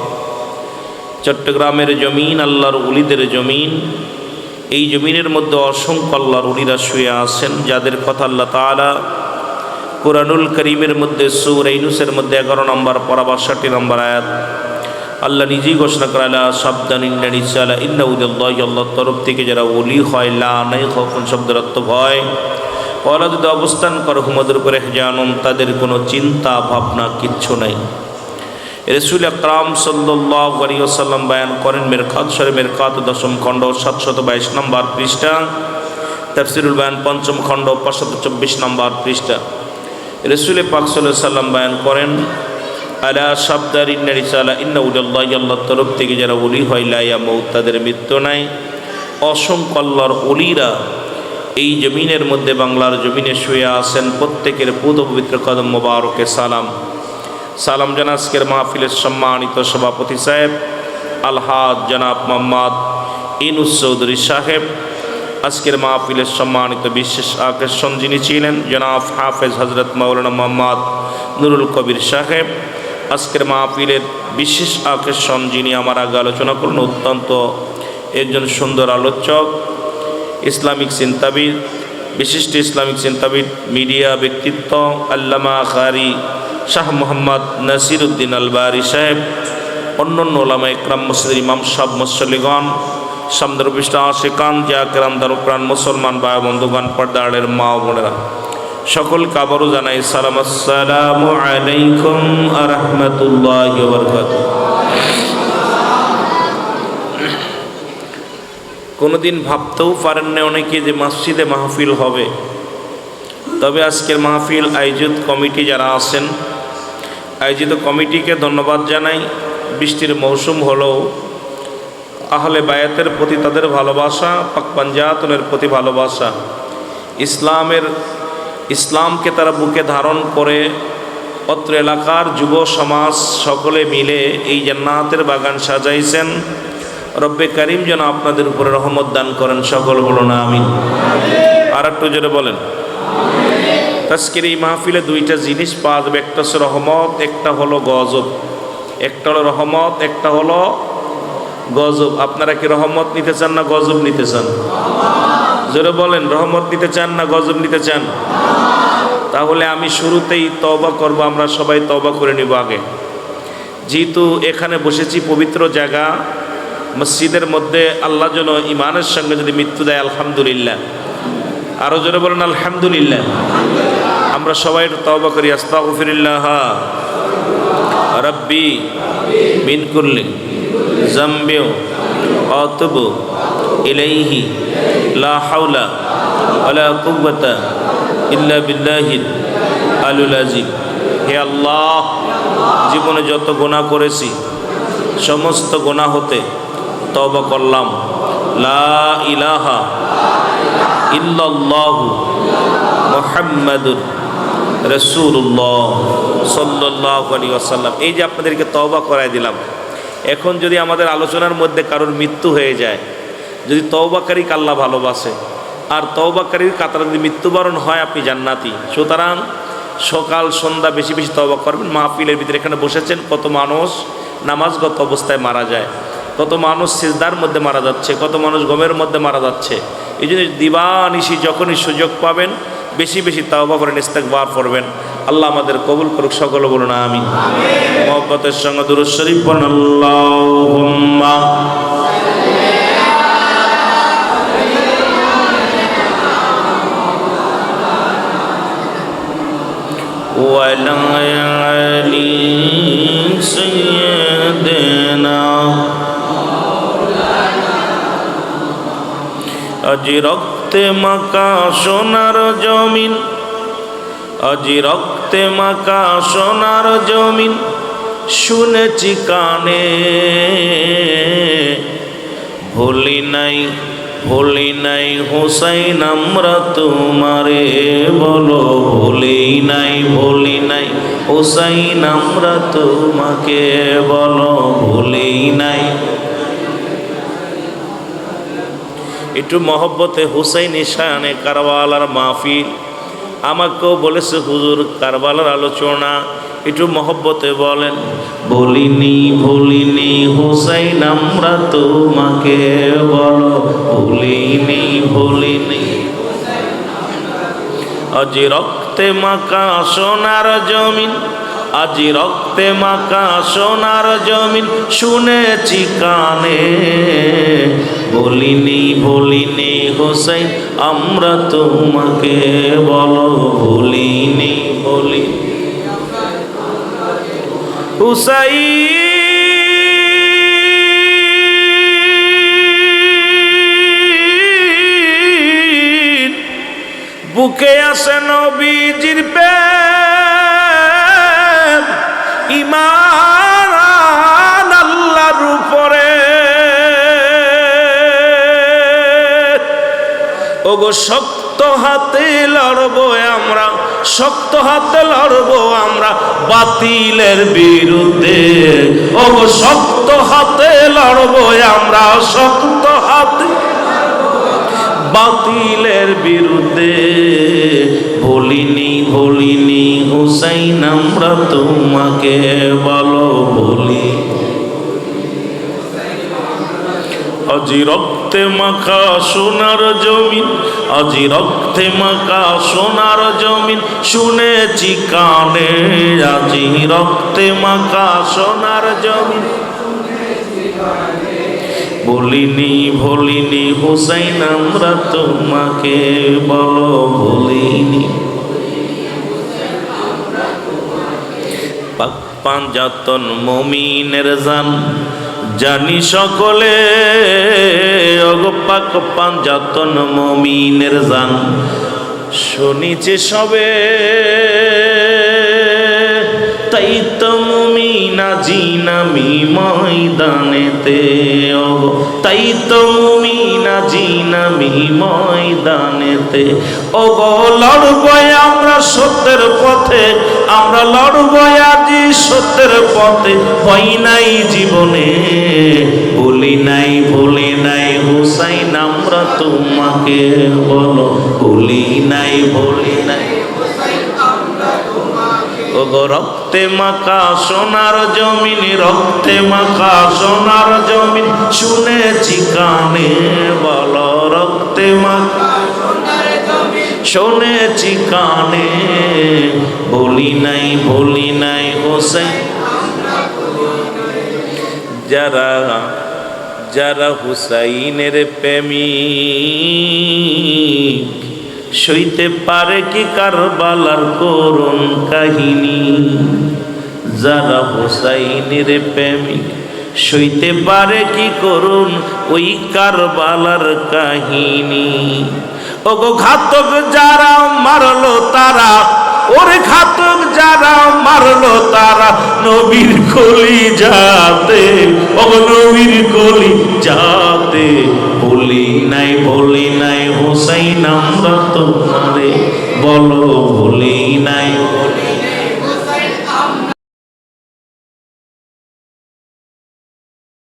চট্টগ্রামের জমিন আল্লাহর ওলিদের জমিন, এই জমিনের মধ্যে অসংখ্য আল্লাহর ওলিরা শুয়ে আছেন, যাদের কথা আল্লাহ তাআলা কুরআনুল কারীমের মধ্যে সূরা ইউনূসের মধ্যে 11 নম্বর পারা 62 নম্বর আয়াত আল্লাহ নিজেই ঘোষণা করালা, সাবধান ইন্না রিসালা ইন্না উদাল্লাহি, আল্লাহর তরফ থেকে যারা ওলি হয়, লা নাই খাউফুন শব্দের অর্থ ভয়, ওরা যদি অবস্থান করে হুমদের উপরে হেজানুন, তাদের কোনো চিন্তা ভাবনা কিচ্ছু নাই। রাসূল আকরাম সাল্লাল্লাহু আলাইহি ওয়াসাল্লাম বয়ান করেন, মিরকাত শরীফ, মিরকাত 10ম খণ্ড 722 নম্বর পৃষ্ঠা, তাফসীরুল বায়ান 5ম খণ্ড 524 নম্বর পৃষ্ঠা। রাসূল পাক সাল্লাল্লাহু আলাইহি ওয়াসাল্লাম বয়ান করেন, আলা সাবদার ইন্না রিসালা ইন্না উদাল্লাহি, আল্লাহর তরফ থেকে যারা ওলি হয়, লা ইয়ামুত, তাদের মৃত্যু নাই। অসংখ্য আল্লাহর ওলিরা এই জমিনের মধ্যে, বাংলার জমিনে শুয়ে আছেন, প্রত্যেকের পুত পবিত্র কদম মোবারকে সালাম। সালাম জানা আজকের মাহফিলের সম্মানিত সভাপতি সাহেব আলহাজ জনাব মোহাম্মদ ইউনূস চৌধুরী সাহেব, আজকের মাহফিলের সম্মানিত বিশেষ আকর্ষণ যিনি ছিলেন জনাব হাফেজ হজরত মাওলানা মোহাম্মদ নুরুল কবির সাহেব। আজকের মাহফিলের বিশেষ আকর্ষণ যিনি আমার আগে আলোচনা করলেন, অত্যন্ত একজন সুন্দর আলোচক, ইসলামিক চিন্তাবিদ, বিশিষ্ট ইসলামিক চিন্তাবিদ, মিডিয়া ব্যক্তিত্ব আল্লামা কারি শাহ মোহাম্মদ নাসির উদ্দিন আলবারি সাহেব, অন্যান্য ওলামা ইকরাম, মসজিদের ইমাম সাহেব, মুসল্লিগণ, সামদরবিষ্ট আশিকান, জাকিরান, দারুপ্রাণ মুসলমান ভাই বন্ধুগণ, পর্দারের মা ও বোনেরা, সকলকে আবারও জানাই সালাম, আসসালামু আলাইকুম ওয়া রাহমাতুল্লাহি ওয়া বারাকাতুহু। কোনোদিন ভাবতেও পারেন না অনেকে যে মসজিদে মাহফিল হবে। তবে আজকের মাহফিল আয়োজিত কমিটি যারা আছেন, আয়োজিত কমিটিকে ধন্যবাদ জানাই। বৃষ্টির মৌসুম হলেও আহলে বায়াতের প্রতি তাদের ভালোবাসা, পাক পাঞ্জাতনের প্রতি ভালোবাসা, ইসলামকে তারা বুকে ধারণ করে অত্র এলাকার যুব সমাজ সকলে মিলে এই জান্নাতের বাগান সাজাইছেন। রব্বে কারিম যেন আপনাদের উপরে রহমত দান করেন, সকল বলুন আমিন। আর একটু জোরে বলেন। আজকের এই মাহফিলে দুইটা জিনিস পাওয়া যাবে, একটা হচ্ছে রহমত, একটা হলো গজব। একটা হলো রহমত, একটা হলো গজব। আপনারা কি রহমত নিতে চান না গজব নিতে চান? জোরে বলেন, রহমত নিতে চান না গজব নিতে চান? তাহলে আমি শুরুতেই তওবা করব, আমরা সবাই তওবা করে নিব আগে। যেহেতু এখানে বসেছি, পবিত্র জায়গা, মসজিদের মধ্যে, আল্লাহ যেন ইমানের সঙ্গে যদি মৃত্যু দেয়, আলহামদুলিল্লাহ। আরো জোরে বলেন আলহামদুলিল্লাহ। আমরা সবাই তওবা করি, আস্তাগফিরুল্লাহ রাব্বি মিন কুল্লি যামবি ওয়া আতুবু ইলাইহি লা হাওলা ওয়ালা কুওয়াতা ইল্লা বিল্লাহিল আলিয়্যিল আযীম। হে আল্লাহ, জীবনে যত গুনাহ করেছি সমস্ত গুনাহ হতে তওবা করলাম। লা ইলাহা ইল্লাল্লাহু মুহাম্মাদুর রাসূলুল্লাহ সাল্লাল্লাহু আলাইহি ওয়াসাল্লাম। এই যে আপনাদেরকে তওবা করায় দিলাম। এখন যদি আমাদের আলোচনার মধ্যে কারোর মৃত্যু হয়ে যায়, যদি তওবাকারীকে আল্লাহ ভালোবাসে, আর তওবাকারীর কাতারে যদি মৃত্যুবরণ হয়, আপনি জান্নাতি। সুতরাং সকাল সন্ধ্যা বেশি বেশি তওবা করবেন। মাহফিলের ভিতরে এখানে বসেছেন, কত মানুষ নামাজগত অবস্থায় মারা যায়, কত মানুষ সিজদার মধ্যে মারা যাচ্ছে, কত মানুষ গমের মধ্যে মারা যাচ্ছে। এই জন্য দিবানিশি যখনই সুযোগ পাবেন বেশি বেশি তাওবা করেন, ইস্তেগফার করবেন। আল্লাহ আমাদের কবুল করুক, সকলে বলুন আমিন। মুহাব্বতের সঙ্গে দুরূদ শরীফ পড়ুন, আল্লাহুম্মা ওয়া আলা আলি সাইয়্যিদিনা। আজি রক্তে মাকা সোনার জমিন, আজি রক্তে মাকা সোনার জমিন, শুনেছি কানে, ভুলি নাই হুসাইন আমরা তোমারে, বলো ভুলি নাই হুসাইন আমরা তোমাকে, বলো ভুলি নাই। একটু মহব্বতে হুসাইন শানে কারবালার মাহফিল। আমাকেও বলেছে হুজুর কারবালার আলোচনা, একটু মহব্বতে বলেন, ভুলিনি হুসাইন আমরা তোমাকে, বলো ভুলিনি। আজি রক্তে মাকা সোনার জমিন, আজি রক্তে মাকা সোনার জমিন, শুনেছি কানে, ভুলিনি হুসাইন আমরা তোমাকে, বলো ভুলিনি হুসাইন। বুকে আসে নবীজির প্রেম, ঈমান আল্লাহর উপরে। ওগো শক্ত হাতে লড়বো আমরা, শক্ত হাতে লড়বো আমরা বাতিলের বিরুদ্ধে। ওগো শক্ত হাতে লড়বো আমরা, শক্ত হাতে বাতিলের বিরুদ্ধে। ভুলিনি হুসাইন আমরা তোমাকে, বলো বলি। আজি রক্তে মাখা সোনার জমিন, আজি রক্তে মাখা সোনার জমিন, শুনেছি কানে। আজি রক্তে মাখা সোনার জমিন, ভুলিনি হুসাইন আমরা তোমাকে, বলো ভুলিনি। পাক পাঞ্জাতন মুমিনের জান জানি সকলে, ওগো পাক পাঞ্জাতন মুমিনের জান শুনিছে সবে। তাই তো মুমিনা জিনামি ময়দানেতে, ওগো তাই তো মুমিনা জিনামি ময়দানেতে। ওগো লড়বো আমরা সত্যের পথে, আমরা লড়বো আজি সত্যের পথে, ভয় নাই জীবনে। ভুলি নাই হুসাইন আমরা তোমাকে, বলো ভুলি নাই। ওগো রক্তে মাখা সোনার জমিন, রক্তে মাখা সোনার জমিন, শুনেছি কানে, বলো রক্তে মাখা শুনেছি কানে। ভুলি নাই হোসেন। যারা হুসাইনের প্রেমিক, সইতে পারে কি কারবালার করুণ কাহিনী। যারা হুসাইনের প্রেমিক, সইতে পারে কি করুণ ওই কারবালার কাহিনী। ওগো ঘাতক যারা মারলো তারা, ওরে ঘাতক যারা মারলো তারা, নবীর কলি যাতে, ওগো নবীর কলি যাতে। ভুলি নাই হুসাইন আমরা তোমারে, বলো ভুলি নাই।